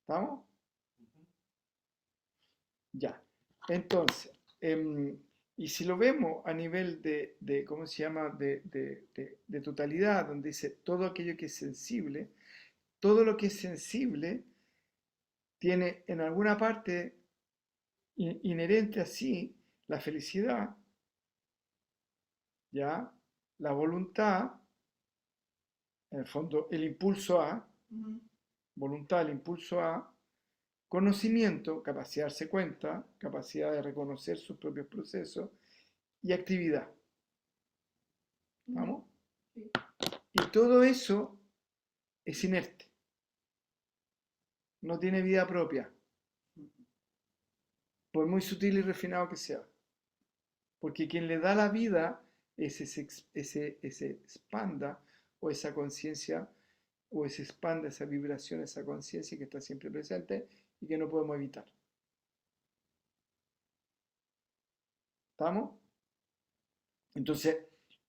¿Estamos? Ya. Entonces, y si lo vemos a nivel de ¿cómo se llama? De totalidad, donde dice todo aquello que es sensible, todo lo que es sensible tiene en alguna parte inherente a sí la felicidad, ¿ya? La voluntad, en el fondo el impulso A, voluntad, el impulso A, conocimiento, capacidad de darse cuenta, capacidad de reconocer sus propios procesos y actividad. ¿Vamos? Sí. Y todo eso es inerte, no tiene vida propia, por muy sutil y refinado que sea. Porque quien le da la vida es ese expanda o esa conciencia o ese expanda esa vibración, esa conciencia que está siempre presente y que no podemos evitar. ¿Estamos? Entonces,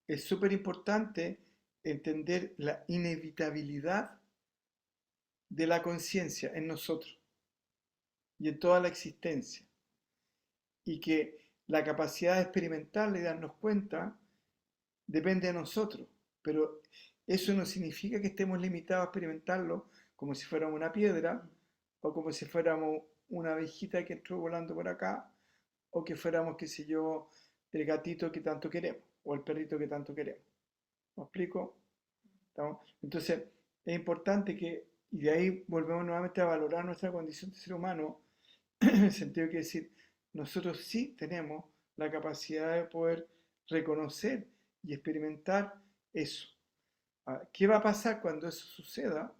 es súper importante entender la inevitabilidad de la conciencia en nosotros y en toda la existencia. Y que la capacidad de experimentarla y darnos cuenta depende de nosotros. Pero eso no significa que estemos limitados a experimentarlo como si fuéramos una piedra o como si fuéramos una abejita que entró volando por acá o que fuéramos, qué sé yo, el gatito que tanto queremos o el perrito que tanto queremos. ¿Me explico? ¿Estamos? Entonces, es importante que, y de ahí volvemos nuevamente a valorar nuestra condición de ser humano, en el sentido que decir, nosotros sí tenemos la capacidad de poder reconocer y experimentar eso. ¿Qué va a pasar cuando eso suceda?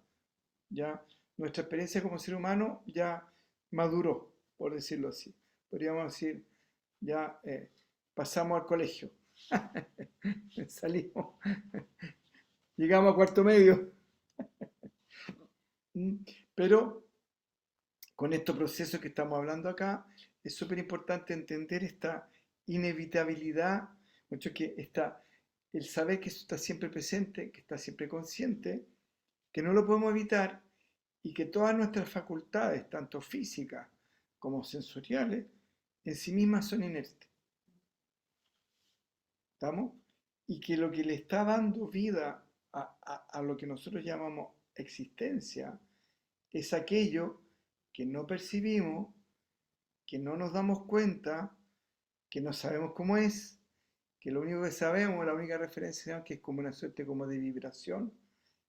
Ya nuestra experiencia como ser humano ya maduró, por decirlo así. Podríamos decir, ya pasamos al colegio, salimos, llegamos a cuarto medio. Pero con estos procesos que estamos hablando acá, es súper importante entender esta inevitabilidad, mucho que está el saber que eso está siempre presente, que está siempre consciente, que no lo podemos evitar y que todas nuestras facultades, tanto físicas como sensoriales, en sí mismas son inertes. ¿Estamos? Y que lo que le está dando vida a lo que nosotros llamamos existencia es aquello que no percibimos, que no nos damos cuenta, que no sabemos cómo es, que lo único que sabemos, la única referencia es que es como una suerte como de vibración,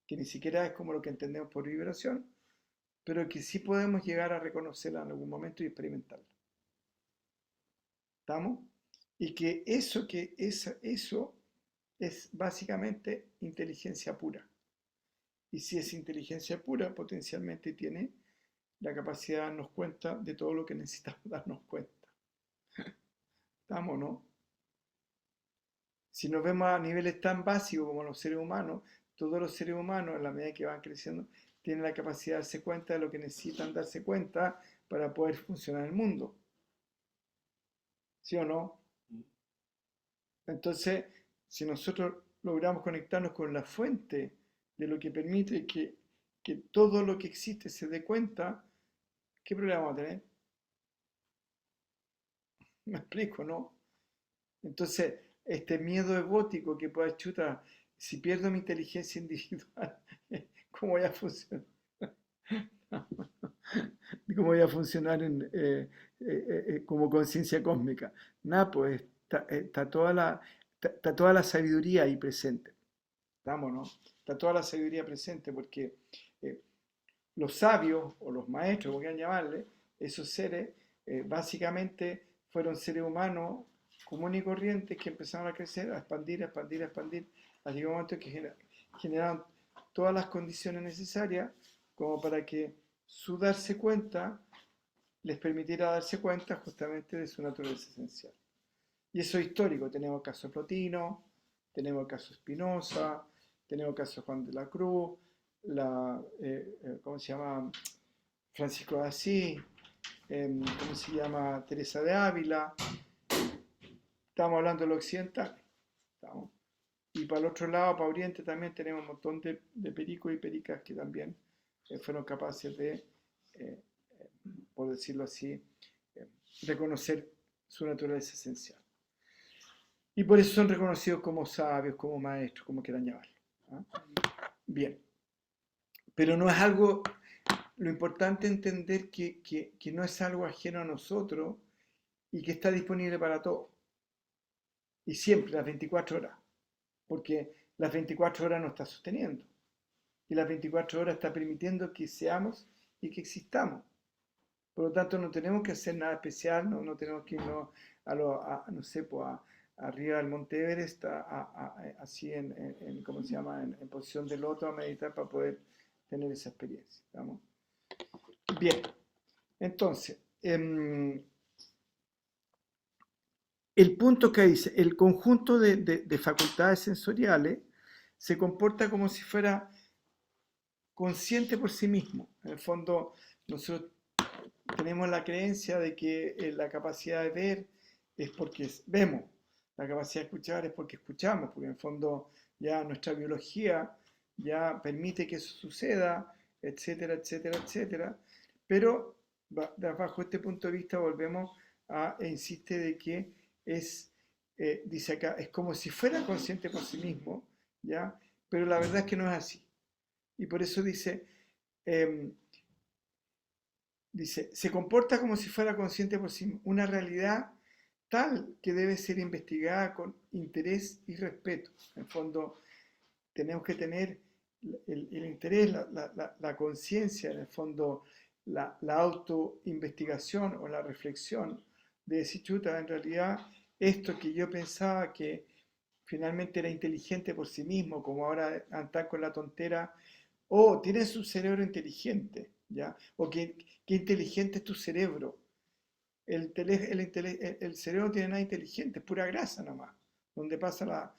que ni siquiera es como lo que entendemos por vibración, pero que sí podemos llegar a reconocerla en algún momento y experimentarla. ¿Estamos? Y que eso es básicamente inteligencia pura. Y si es inteligencia pura, potencialmente tiene la capacidad de darnos cuenta de todo lo que necesitamos darnos cuenta. ¿Estamos, no? Si nos vemos a niveles tan básicos como los seres humanos, todos los seres humanos, en la medida que van creciendo, tienen la capacidad de darse cuenta de lo que necesitan darse cuenta para poder funcionar en el mundo. ¿Sí o no? Entonces, si nosotros logramos conectarnos con la fuente de lo que permite que todo lo que existe se dé cuenta, ¿qué problema vamos a tener? Me explico, ¿no? Entonces, este miedo egótico que pueda chuta, si pierdo mi inteligencia individual, ¿cómo voy a funcionar? ¿Cómo voy a funcionar como conciencia cósmica? Nada, pues está toda la sabiduría ahí presente. ¿Estamos, no? Está toda la sabiduría presente porque eh, los sabios o los maestros, como quieran llamarle, esos seres, básicamente fueron seres humanos comunes y corrientes que empezaron a crecer, a expandir, a expandir, a expandir, hasta llegar un momento que generaron todas las condiciones necesarias como para que su darse cuenta les permitiera darse cuenta justamente de su naturaleza esencial. Y eso es histórico. Tenemos el caso de Plotino, tenemos el caso de Spinoza, tenemos el caso de Juan de la Cruz, ¿cómo se llama? Francisco de Asís, ¿cómo se llama? Teresa de Ávila. Estamos hablando de lo occidental. ¿Estamos? Y para el otro lado, para Oriente, también tenemos un montón de pericos y pericas que también fueron capaces de, eh, por decirlo así, eh, reconocer su naturaleza esencial. Y por eso son reconocidos como sabios, como maestros, como quieran llamarlo. ¿Ah? Bien, pero no es algo, lo importante es entender que no es algo ajeno a nosotros y que está disponible para todos. Y siempre, las 24 horas. Porque las 24 horas nos está sosteniendo. Y las 24 horas está permitiendo que seamos y que existamos. Por lo tanto, no tenemos que hacer nada especial, no tenemos que irnos no sé, pues arriba del Monte Everest, así ¿cómo se llama? En posición de loto a meditar para poder tener esa experiencia. ¿Estamos? Bien, entonces, el punto que dice, el conjunto de facultades sensoriales se comporta como si fuera consciente por sí mismo. En el fondo, nosotros tenemos la creencia de que la capacidad de ver es porque vemos, la capacidad de escuchar es porque escuchamos, porque en el fondo ya nuestra biología ya permite que eso suceda, etcétera, etcétera, etcétera. Pero bajo este punto de vista volvemos e insiste de que dice acá, es como si fuera consciente por sí mismo, ¿ya? Pero la verdad es que no es así. Y por eso em, dice, se comporta como si fuera consciente por sí mismo, una realidad tal que debe ser investigada con interés y respeto. En el fondo, tenemos que tener el interés, la conciencia, en el fondo, la autoinvestigación o la reflexión de decir, chuta, en realidad, esto que yo pensaba que finalmente era inteligente por sí mismo, como ahora andar con la tontera, o tienes un cerebro inteligente, ¿ya? O qué inteligente es tu cerebro. El cerebro no tiene nada inteligente, es pura grasa nomás, donde pasa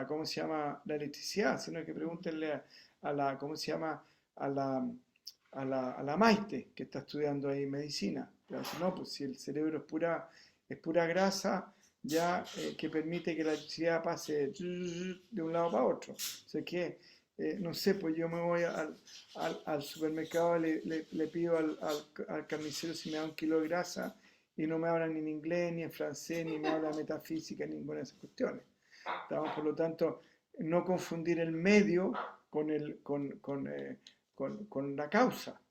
¿cómo se llama? La electricidad, sino que pregúntenle ¿cómo se llama? A la, a la Maite, que está estudiando ahí medicina. No, pues si el cerebro es pura grasa, ya que permite que la electricidad pase de un lado para otro. O sea que, no sé, pues yo me voy al supermercado, le pido al carnicero si me da 1 kilo de grasa y no me hablan ni en inglés, ni en francés, ni me habla de metafísica, ni ninguna de esas cuestiones. Por lo tanto, no confundir el medio con la causa.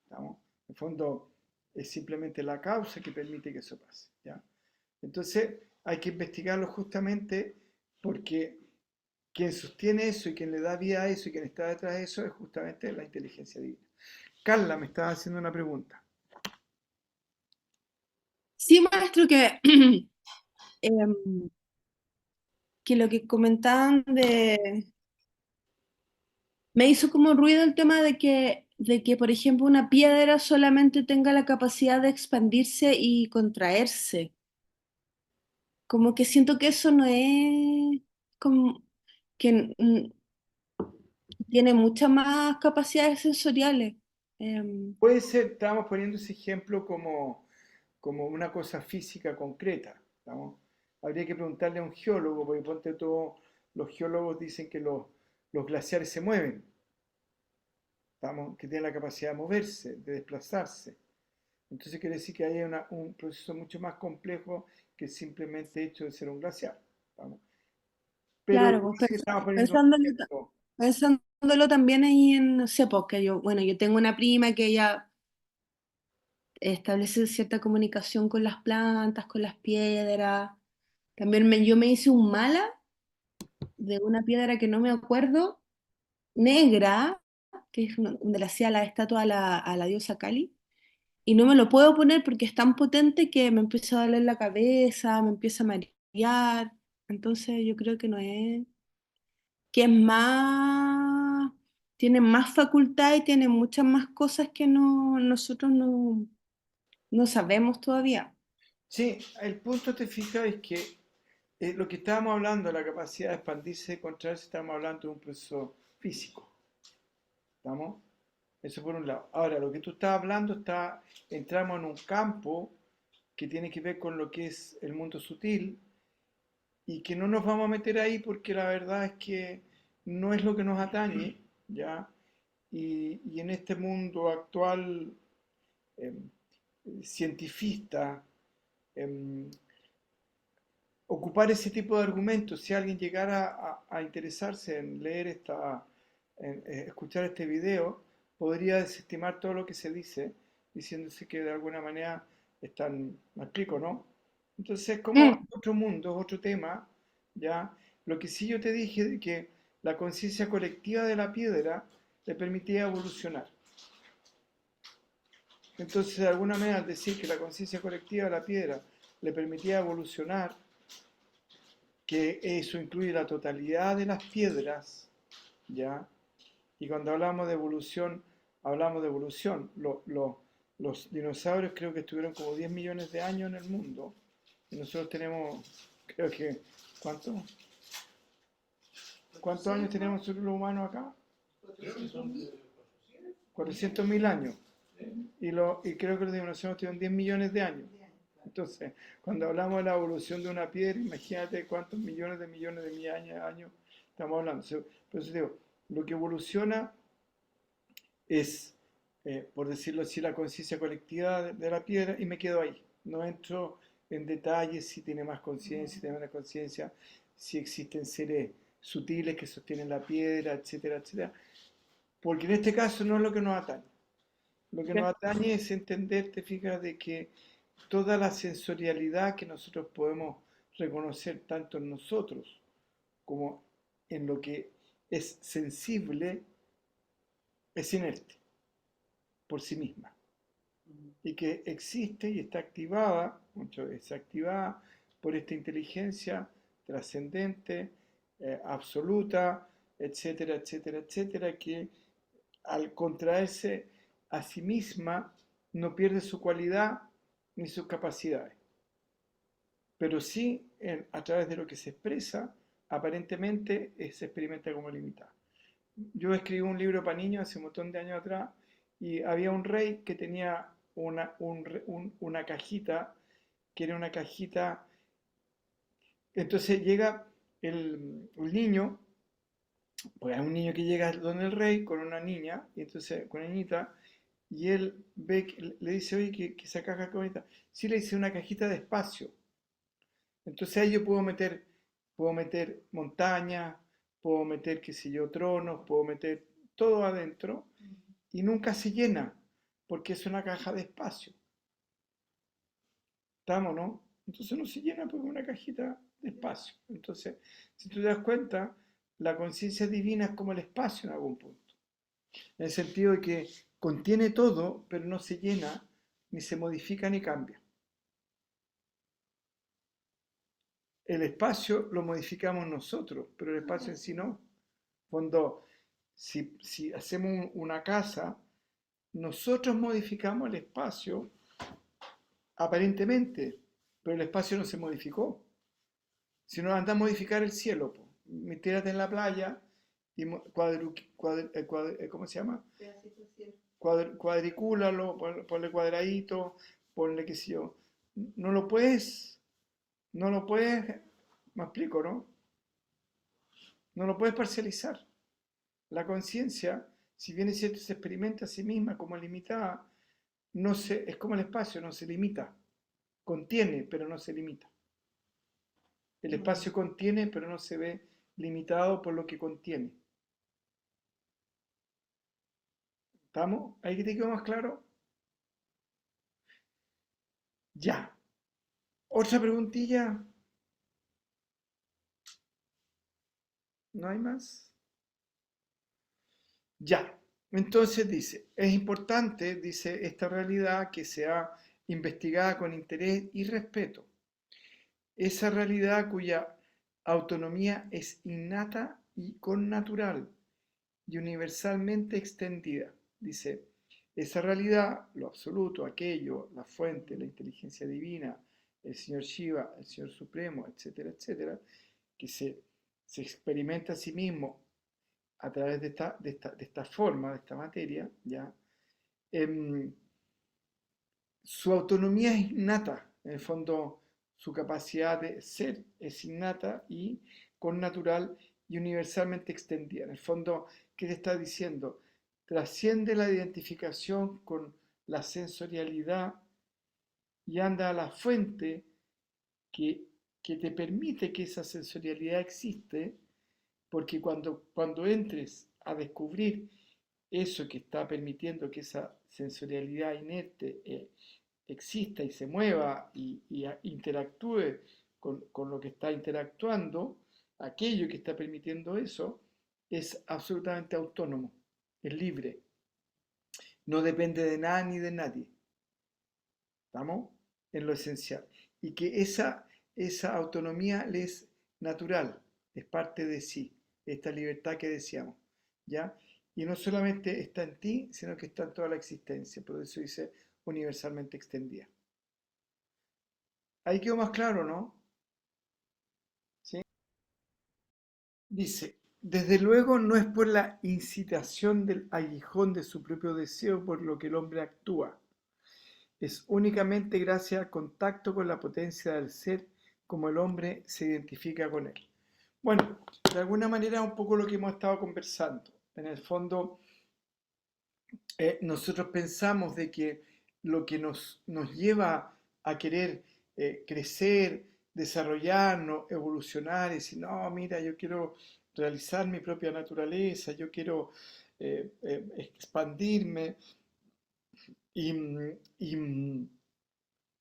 ¿Estamos? En el fondo, es simplemente la causa que permite que eso pase. ¿Ya? Entonces, hay que investigarlo justamente porque quien sostiene eso y quien le da vida a eso y quien está detrás de eso es justamente la inteligencia divina. Carla me estaba haciendo una pregunta. Sí, maestro, em, que lo que comentaban me hizo como ruido el tema de que, por ejemplo, una piedra solamente tenga la capacidad de expandirse y contraerse. Como que siento que eso no es como que tiene muchas más capacidades sensoriales. Em, Puede ser, estábamos poniendo ese ejemplo como una cosa física concreta. ¿Estamos? Habría que preguntarle a un geólogo, porque ponte todo, los geólogos dicen que los glaciares se mueven, ¿estamos? Que tienen la capacidad de moverse, de desplazarse. Entonces quiere decir que hay un proceso mucho más complejo que el simplemente hecho de ser un glaciar. ¿Estamos? Pero claro, pues dice que estamos poniendo un pensándolo, ejemplo. pensándolo también ahí en, no sé, porque yo tengo una prima que ella establece cierta comunicación con las plantas, con las piedras. También yo me hice un mala de una piedra que no me acuerdo, negra, que es donde le hacía la estatua a la diosa Kali, y no me lo puedo poner porque es tan potente que me empieza a doler la cabeza, me empieza a marear. Entonces yo creo que no es, que es más, tiene más facultad y tiene muchas más cosas que nosotros no sabemos todavía. Sí, el punto te fijas es que lo que estábamos hablando, la capacidad de expandirse y contraerse, estamos hablando de un proceso físico. ¿Estamos? Eso por un lado. Ahora, lo que tú estás hablando entramos en un campo que tiene que ver con lo que es el mundo sutil y que no nos vamos a meter ahí porque la verdad es que no es lo que nos atañe, ¿ya? Y en este mundo actual em, cientifista, em, ocupar ese tipo de argumentos, si alguien llegara a interesarse en leer escuchar este video, podría desestimar todo lo que se dice, diciéndose que de alguna manera están, me explico, ¿no? Entonces es como Mm, otro mundo, otro tema, ¿ya? Lo que sí yo te dije de que la conciencia colectiva de la piedra le permitía evolucionar. Entonces, de alguna manera, al decir que la conciencia colectiva de la piedra le permitía evolucionar, que eso incluye la totalidad de las piedras, ¿ya? Y cuando hablamos de evolución. Los dinosaurios creo que estuvieron como 10 millones de años en el mundo, y nosotros tenemos, creo que, ¿cuánto? ¿Cuántos años tenemos nosotros los humanos acá? Creo que son 400.000 años. Y creo que los dinosaurios tienen 10 millones de años. Entonces, cuando hablamos de la evolución de una piedra, imagínate cuántos millones de años estamos hablando. Por eso digo, lo que evoluciona es, por decirlo así, la conciencia colectiva de la piedra y me quedo ahí. No entro en detalles si tiene más conciencia, si tiene menos conciencia, si existen seres sutiles que sostienen la piedra, etcétera, etcétera. Porque en este caso no es lo que nos atañe. Lo que nos atañe es entender, te fijas, de que toda la sensorialidad que nosotros podemos reconocer tanto en nosotros como en lo que es sensible es inerte por sí misma y que existe y está activada, está activada por esta inteligencia trascendente, absoluta, etcétera, etcétera, etcétera, que al contraerse a sí misma no pierde su cualidad ni sus capacidades, pero sí a través de lo que se expresa, aparentemente se experimenta como limitada. Yo escribí un libro para niños hace un montón de años atrás y había un rey que tenía una cajita, que era una cajita, entonces llega el niño, pues hay un niño que llega donde el rey con una niña, y entonces con una niñita, y él ve le dice, oye, que esa caja que bonita. Sí, le hice una cajita de espacio. Entonces ahí yo puedo meter montañas, puedo meter, qué sé yo, tronos, puedo meter todo adentro y nunca se llena, porque es una caja de espacio. ¿Estamos, no? Entonces no se llena porque es una cajita de espacio. Entonces, si tú te das cuenta, la conciencia divina es como el espacio en algún punto. En el sentido de que contiene todo, pero no se llena, ni se modifica, ni cambia. El espacio lo modificamos nosotros, pero el espacio en sí no. Cuando, si hacemos una casa, nosotros modificamos el espacio aparentemente, pero el espacio no se modificó. Si no, anda a modificar el cielo, po. Tírate en la playa y ¿cómo se llama? Cuadricúlalo, ponle cuadradito, ponle qué sé yo. No lo puedes, no lo puedes, me explico, ¿no? No lo puedes parcializar. La conciencia, si bien es cierto, se experimenta a sí misma como limitada, es como el espacio, no se limita. Contiene, pero no se limita. El espacio contiene, pero no se ve limitado por lo que contiene. ¿Estamos? ¿Ahí que te quedó más claro? Ya. Otra preguntilla. ¿No hay más? Ya. Entonces dice, es importante, dice, esta realidad que sea investigada con interés y respeto. Esa realidad cuya autonomía es innata y connatural y universalmente extendida. Dice, esa realidad, lo absoluto, aquello, la fuente, la inteligencia divina, el Señor Shiva, el Señor Supremo, etcétera, etcétera, que se experimenta a sí mismo a través de esta forma, de esta materia, ¿ya? Em, su autonomía es innata, en el fondo su capacidad de ser es innata y connatural y universalmente extendida. En el fondo, ¿qué te está diciendo? Trasciende la identificación con la sensorialidad y anda a la fuente que, que te permite que esa sensorialidad existe, porque cuando entres a descubrir eso que está permitiendo que esa sensorialidad inerte exista y se mueva y interactúe con lo que está interactuando, aquello que está permitiendo eso es absolutamente autónomo, es libre, no depende de nada ni de nadie. ¿Estamos? En lo esencial. Y que esa autonomía le es natural, es parte de sí, esta libertad que decíamos, ¿ya? Y no solamente está en ti, sino que está en toda la existencia, por eso dice universalmente extendida. Ahí quedó más claro, ¿no? ¿Sí? Dice, desde luego no es por la incitación del aguijón de su propio deseo por lo que el hombre actúa. Es únicamente gracias al contacto con la potencia del ser como el hombre se identifica con él. Bueno, de alguna manera un poco lo que hemos estado conversando. En el fondo, nosotros pensamos de que lo que nos lleva a querer crecer, desarrollarnos, evolucionar, y decir, no, mira, yo quiero realizar mi propia naturaleza, yo quiero expandirme y, y,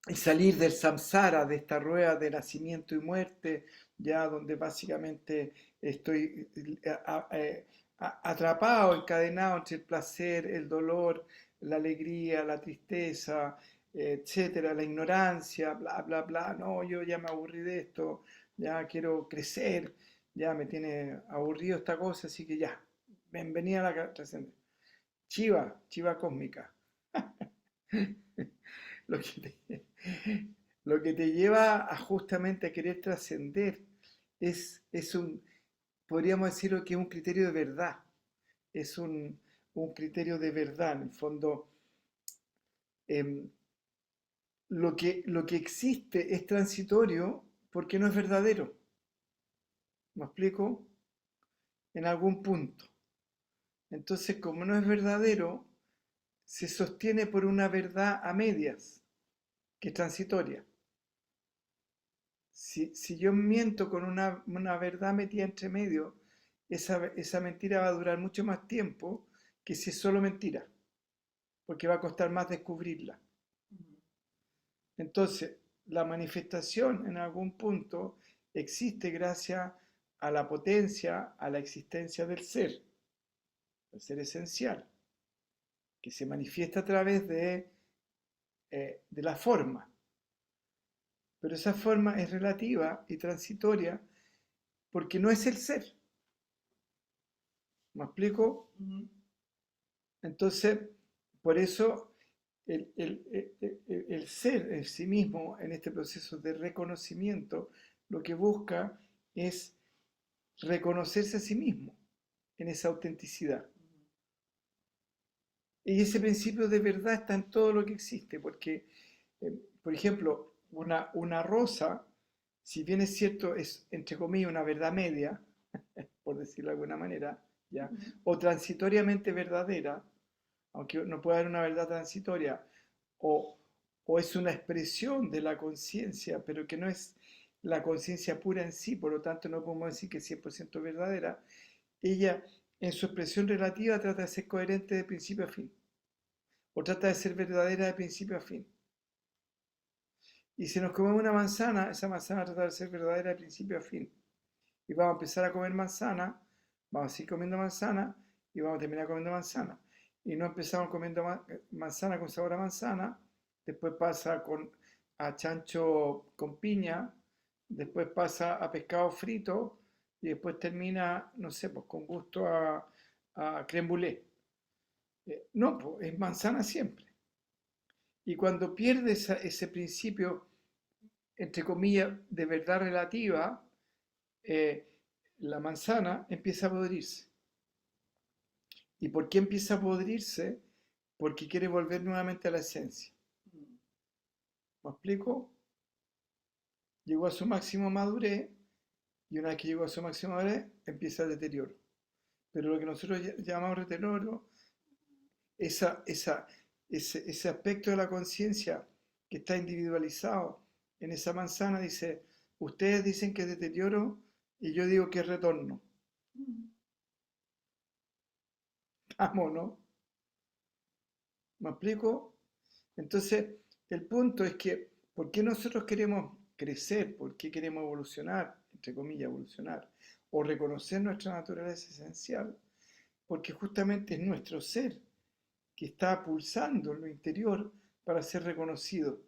y salir del samsara, de esta rueda de nacimiento y muerte, ya donde básicamente estoy atrapado, encadenado entre el placer, el dolor, la alegría, la tristeza, etcétera, la ignorancia, bla, bla, bla. No, yo ya me aburrí de esto, ya quiero crecer, ya me tiene aburrido esta cosa, así que ya, bienvenida a la trascendencia. Chiva, chiva cósmica. Lo que lo que te lleva a justamente a querer trascender es podríamos decirlo que es un criterio de verdad, es un criterio de verdad, en el fondo, em, lo que existe es transitorio porque no es verdadero, ¿me explico? En algún punto. Entonces, como no es verdadero, se sostiene por una verdad a medias, que es transitoria. Si yo miento con una verdad metida entre medio, esa mentira va a durar mucho más tiempo que si es solo mentira, porque va a costar más descubrirla. Entonces, la manifestación en algún punto existe gracias a la potencia, a la existencia del ser esencial, que se manifiesta a través de la forma. Pero esa forma es relativa y transitoria porque no es el ser. ¿Me explico? Entonces, por eso el ser en sí mismo, en este proceso de reconocimiento, lo que busca es reconocerse a sí mismo en esa autenticidad. Y ese principio de verdad está en todo lo que existe, porque, por ejemplo, una rosa, si bien es cierto, es entre comillas una verdad media, por decirlo de alguna manera, ¿ya? O transitoriamente verdadera, aunque no puede haber una verdad transitoria, o, o es una expresión de la conciencia, pero que no es la conciencia pura en sí, por lo tanto no podemos decir que es 100% verdadera, ella en su expresión relativa trata de ser coherente de principio a fin, o trata de ser verdadera de principio a fin. Y si nos comemos una manzana, esa manzana trata de ser verdadera de principio a fin. Y vamos a empezar a comer manzana, vamos a seguir comiendo manzana y vamos a terminar comiendo manzana. Y no empezamos comiendo manzana con sabor a manzana, después pasa a chancho con piña, después pasa a pescado frito y después termina, no sé, pues con gusto a crème brûlée. No, pues es manzana siempre. Y cuando pierde ese principio, entre comillas, de verdad relativa, la manzana empieza a podrirse. ¿Y por qué empieza a podrirse? Porque quiere volver nuevamente a la esencia. ¿Me explico? Llegó a su máximo madurez y una vez que llegó a su máxima madurez empieza el deterioro. Pero lo que nosotros llamamos deterioro, esa, esa, ese aspecto de la conciencia que está individualizado en esa manzana, dice, ustedes dicen que es deterioro y yo digo que es retorno. Vamos, ¿no? ¿Me explico? Entonces, el punto es que, ¿por qué nosotros queremos crecer? ¿Por qué queremos evolucionar? Entre comillas, evolucionar. O reconocer nuestra naturaleza esencial. Porque justamente es nuestro ser que está pulsando en lo interior para ser reconocido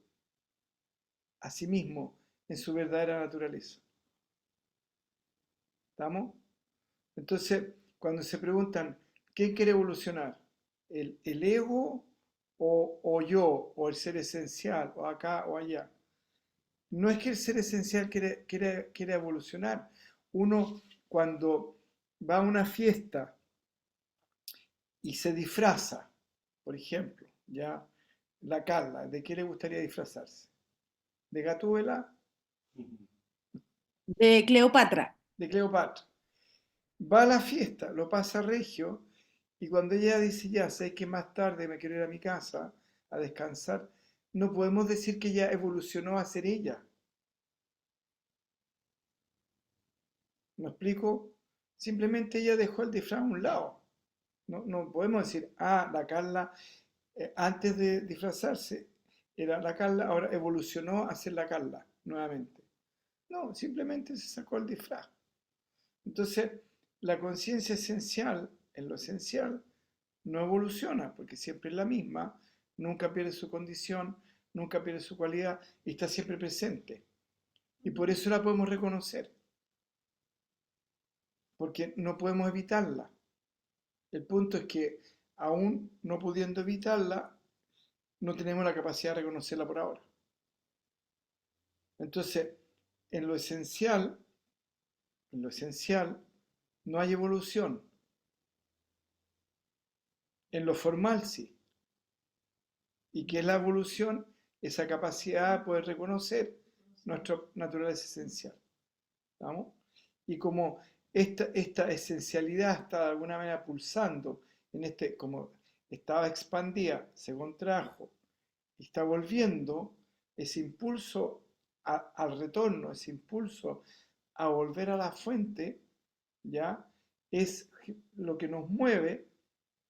a sí mismo en su verdadera naturaleza. ¿Estamos? Entonces, cuando se preguntan, ¿quién quiere evolucionar? ¿El ego o yo, o el ser esencial, o acá o allá? No es que el ser esencial quiera evolucionar. Uno cuando va a una fiesta y se disfraza, por ejemplo, ya la Carla, ¿de qué le gustaría disfrazarse? ¿De Gatúbela? De Cleopatra. De Cleopatra. Va a la fiesta, lo pasa regio, y cuando ella dice, ya, sé que más tarde me quiero ir a mi casa a descansar, no podemos decir que ella evolucionó a ser ella. ¿Me explico? Simplemente ella dejó el disfraz a un lado. No podemos decir, la Carla, antes de disfrazarse, era la Carla, ahora evolucionó a ser la Carla nuevamente. No, simplemente se sacó el disfraz. Entonces, la conciencia esencial, en lo esencial, no evoluciona, porque siempre es la misma, nunca pierde su condición, nunca pierde su cualidad y está siempre presente. Y por eso la podemos reconocer, porque no podemos evitarla. El punto es que, aún no pudiendo evitarla, no tenemos la capacidad de reconocerla por ahora. Entonces, en lo esencial, en lo esencial, no hay evolución. En lo formal sí. ¿Y qué es la evolución? Esa capacidad de poder reconocer nuestra naturaleza esencial. ¿Vamos? Y como esta esencialidad está de alguna manera pulsando, como estaba expandida, se contrajo, y está volviendo, ese impulso al retorno, ese impulso a volver a la fuente, ¿ya? Es lo que nos mueve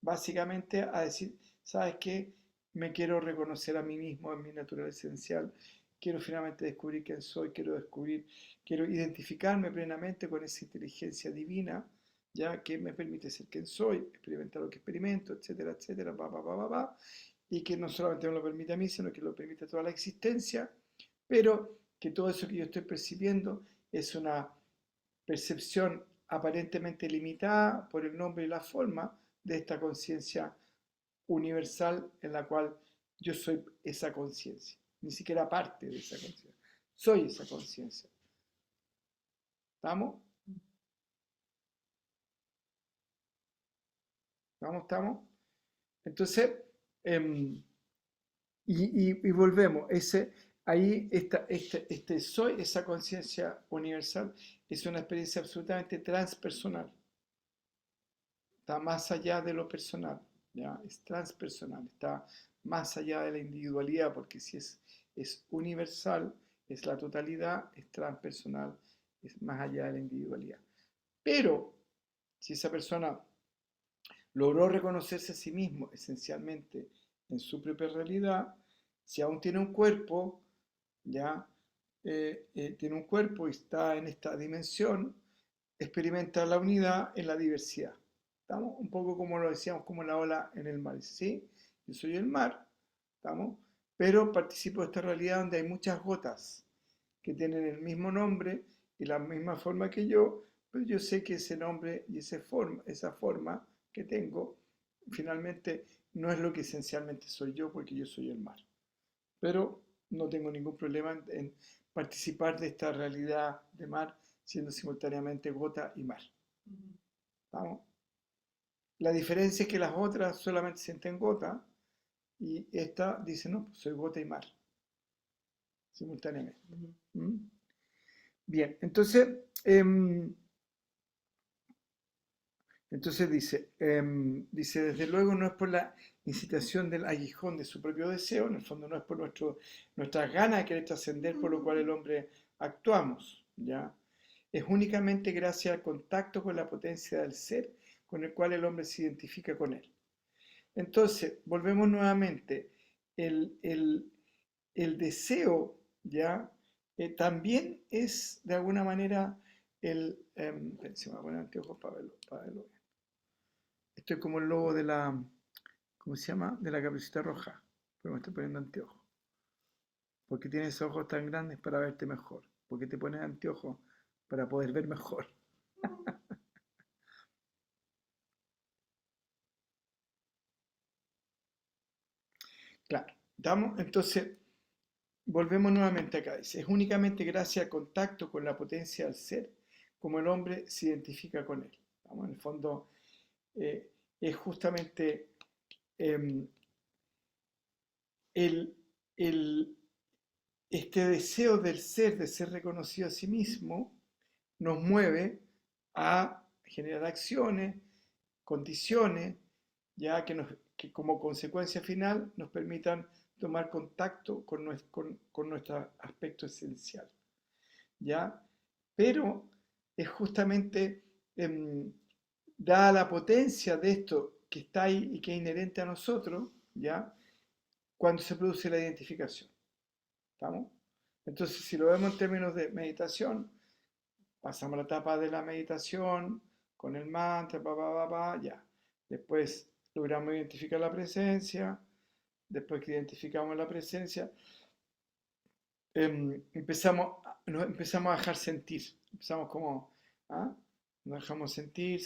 básicamente a decir, ¿sabes qué? Me quiero reconocer a mí mismo en mi naturaleza esencial, quiero finalmente descubrir quién soy, quiero identificarme plenamente con esa inteligencia divina, ya que me permite ser quien soy, experimentar lo que experimento, etcétera, etcétera, y que no solamente me lo permite a mí, sino que lo permite a toda la existencia, pero que todo eso que yo estoy percibiendo es una percepción aparentemente limitada por el nombre y la forma de esta conciencia universal en la cual yo soy esa conciencia, ni siquiera parte de esa conciencia, soy esa conciencia. ¿Estamos? ¿Estamos? Entonces, y volvemos, ahí este soy, esa conciencia universal, es una experiencia absolutamente transpersonal. Está más allá de lo personal, ¿ya? Es transpersonal, está más allá de la individualidad, porque si es universal, es la totalidad, es transpersonal, es más allá de la individualidad. Pero, si esa persona logró reconocerse a sí mismo esencialmente en su propia realidad, si aún tiene un cuerpo, ya tiene un cuerpo y está en esta dimensión, experimenta la unidad en la diversidad. ¿Estamos? Un poco como lo decíamos, como la ola en el mar. ¿Sí? Yo soy el mar, ¿estamos? Pero participo de esta realidad donde hay muchas gotas que tienen el mismo nombre y la misma forma que yo, pero yo sé que ese nombre y esa forma que tengo, finalmente no es lo que esencialmente soy yo, porque yo soy el mar. Pero no tengo ningún problema en participar de esta realidad de mar, siendo simultáneamente gota y mar. ¿Vamos? La diferencia es que las otras solamente sienten gota y esta dice, no, pues soy gota y mar, simultáneamente. ¿Mm? Bien, entonces dice, desde luego no es por la incitación del aguijón de su propio deseo, en el fondo no es por nuestras ganas de querer trascender por lo cual el hombre actuamos, ¿ya? Es únicamente gracias al contacto con la potencia del ser con el cual el hombre se identifica con él. Entonces, volvemos nuevamente, el deseo, ¿ya? También es de alguna manera se me va a poner anteojos para verlo bien. Estoy como el lobo de la, ¿cómo se llama? De la Caperucita Roja, pero me estoy poniendo anteojos. ¿Por qué tienes ojos tan grandes para verte mejor? ¿Por qué te pones anteojos para poder ver mejor? Claro, ¿estamos? Entonces, volvemos nuevamente acá. Dice, es únicamente gracias al contacto con la potencia del ser como el hombre se identifica con él. ¿Estamos? En el fondo, es justamente em, el, el- este deseo del ser, de ser reconocido a sí mismo, nos mueve a generar acciones, condiciones, ya que como consecuencia final nos permitan tomar contacto con nuestro aspecto esencial, ¿ya? Pero es justamente, dada la potencia de esto que está ahí y que es inherente a nosotros, ¿ya? Cuando se produce la identificación, ¿estamos? Entonces, si lo vemos en términos de meditación, pasamos la etapa de la meditación con el mantra, ya. Después logramos identificar la presencia. Después que identificamos la presencia, nos empezamos a dejar sentir. Empezamos como, ¿ah? Nos dejamos sentir,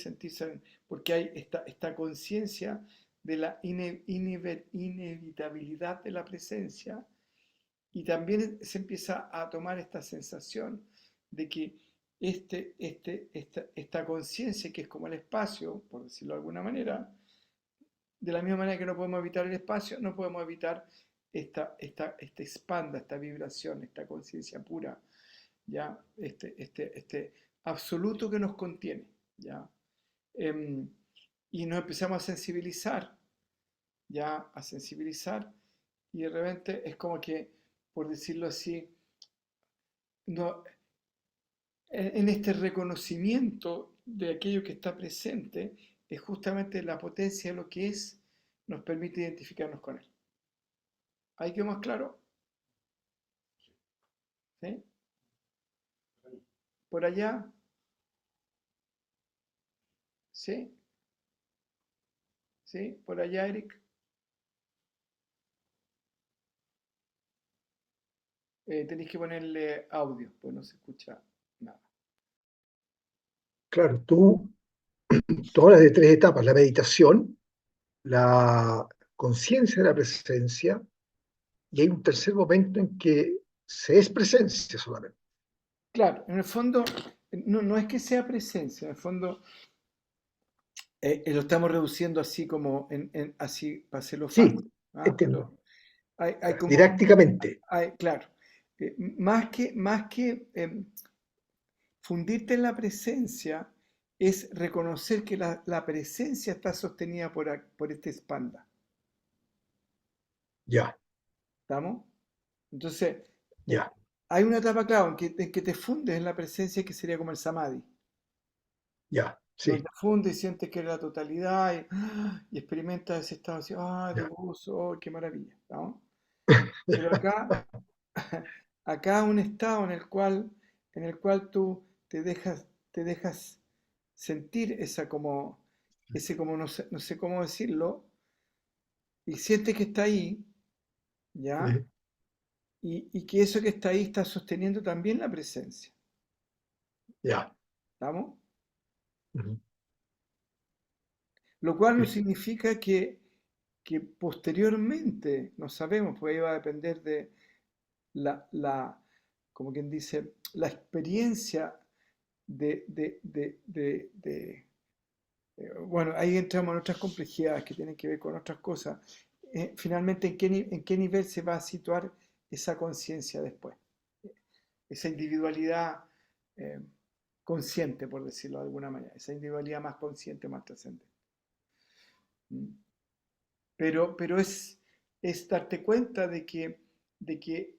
porque hay esta conciencia de la inevitabilidad de la presencia y también se empieza a tomar esta sensación de que esta conciencia, que es como el espacio, por decirlo de alguna manera, de la misma manera que no podemos evitar el espacio, no podemos evitar esta expanda, esta vibración, esta conciencia pura, ¿ya? Este absoluto que nos contiene, ¿ya? Em, y nos empezamos a sensibilizar, ¿ya? A sensibilizar, y de repente es como que, por decirlo así, no, en este reconocimiento de aquello que está presente, es justamente la potencia de lo que es, nos permite identificarnos con él. ¿Ahí quedó más claro? ¿Sí? Por allá, ¿sí? ¿Sí? Por allá, Eric. Tenéis que ponerle audio, pues no se escucha nada. Claro, tú hablas de tres etapas: la meditación, la conciencia de la presencia, y hay un tercer momento en que se es presencia solamente. Claro, en el fondo, no es que sea presencia, en el fondo lo estamos reduciendo así como, así para hacerlo fácil. Sí, ¿Ah? Pero entiendo. hay como, Didácticamente, claro, más que fundirte en la presencia es reconocer que la presencia está sostenida por este espanda. ya, ¿Estamos? Entonces, eh, ya, hay una etapa, claro, en que te fundes en la presencia que sería como el samadhi, ya, donde sí, te fundes y sientes que es la totalidad y experimentas ese estado así, de ya, gozo, qué maravilla, ¿estamos? Pero acá un estado en el cual tú te dejas sentir ese como no sé cómo decirlo, y sientes que está ahí, ¿ya? sí, Y que eso que está ahí está sosteniendo también la presencia, ya, ¿estamos? ujú, Lo cual no sí, significa que posteriormente, no sabemos, porque ahí va a depender de como quien dice, la experiencia de Bueno, ahí entramos en otras complejidades que tienen que ver con otras cosas. Finalmente, en qué nivel se va a situar esa conciencia después? Esa individualidad eh, consciente, por decirlo de alguna manera, esa individualidad más consciente, más trascendente. ¿Mm? Pero es darte cuenta de que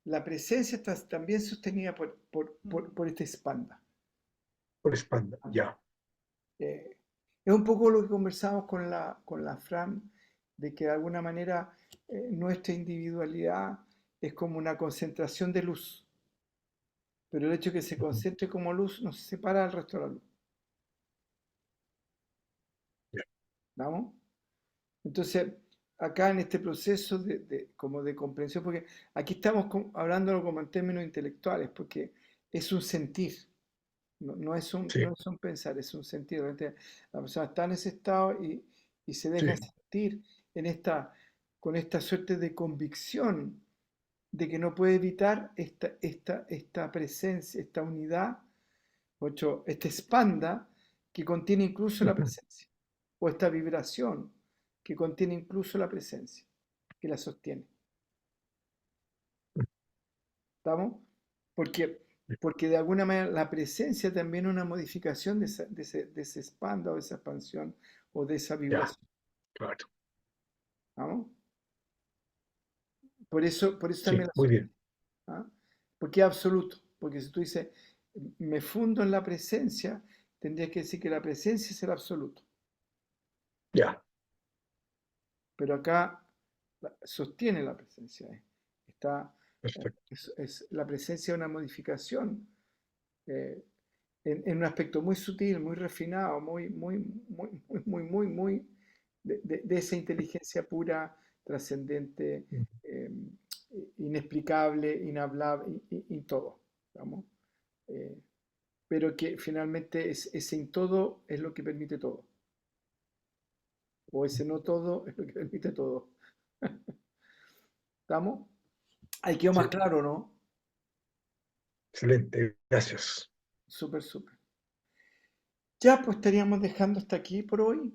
la presencia está también sostenida por esta espanda. Por espalda, ¿Ah? ya. Es un poco lo que conversamos con la Fran, de que de alguna manera nuestra individualidad es como una concentración de luz, pero el hecho de que se Ujú, concentre como luz nos separa del resto de la luz. ya. ¿Vamos? Entonces, acá en este proceso como de comprensión, porque aquí estamos hablándolo como en términos intelectuales, porque es un sentir, Sí, no es un pensar, es un sentir. Realmente la persona está en ese estado y se deja sí. sentir en con esta suerte de convicción de que no puede evitar esta presencia, esta unidad, esta expanda que contiene incluso la Ujú, presencia, o esta vibración que contiene incluso la presencia, que la sostiene. ¿Estamos? Porque, porque de alguna manera la presencia también es una modificación de esa expanda o de esa expansión o de esa ya, vibración. claro. ¿Vamos? Por eso también Sí, la muy sostiene. bien. ¿Ah? Porque es absoluto. Porque si tú dices, me fundo en la presencia, tendrías que decir que la presencia es el absoluto. Ya, Pero acá sostiene la presencia. Está, perfecto. la presencia es una modificación en un aspecto muy sutil, muy refinado, muy de esa inteligencia pura, trascendente, Ujú, eh, inexplicable, inhablable y todo, ¿vamos? Eh, pero que finalmente ese en todo es lo que permite todo, o ese no todo es lo que permite todo. ¿Estamos? Ahí quedó más sí, claro, ¿no? excelente, gracias. Súper, súper. Ya, pues estaríamos dejando hasta aquí por hoy.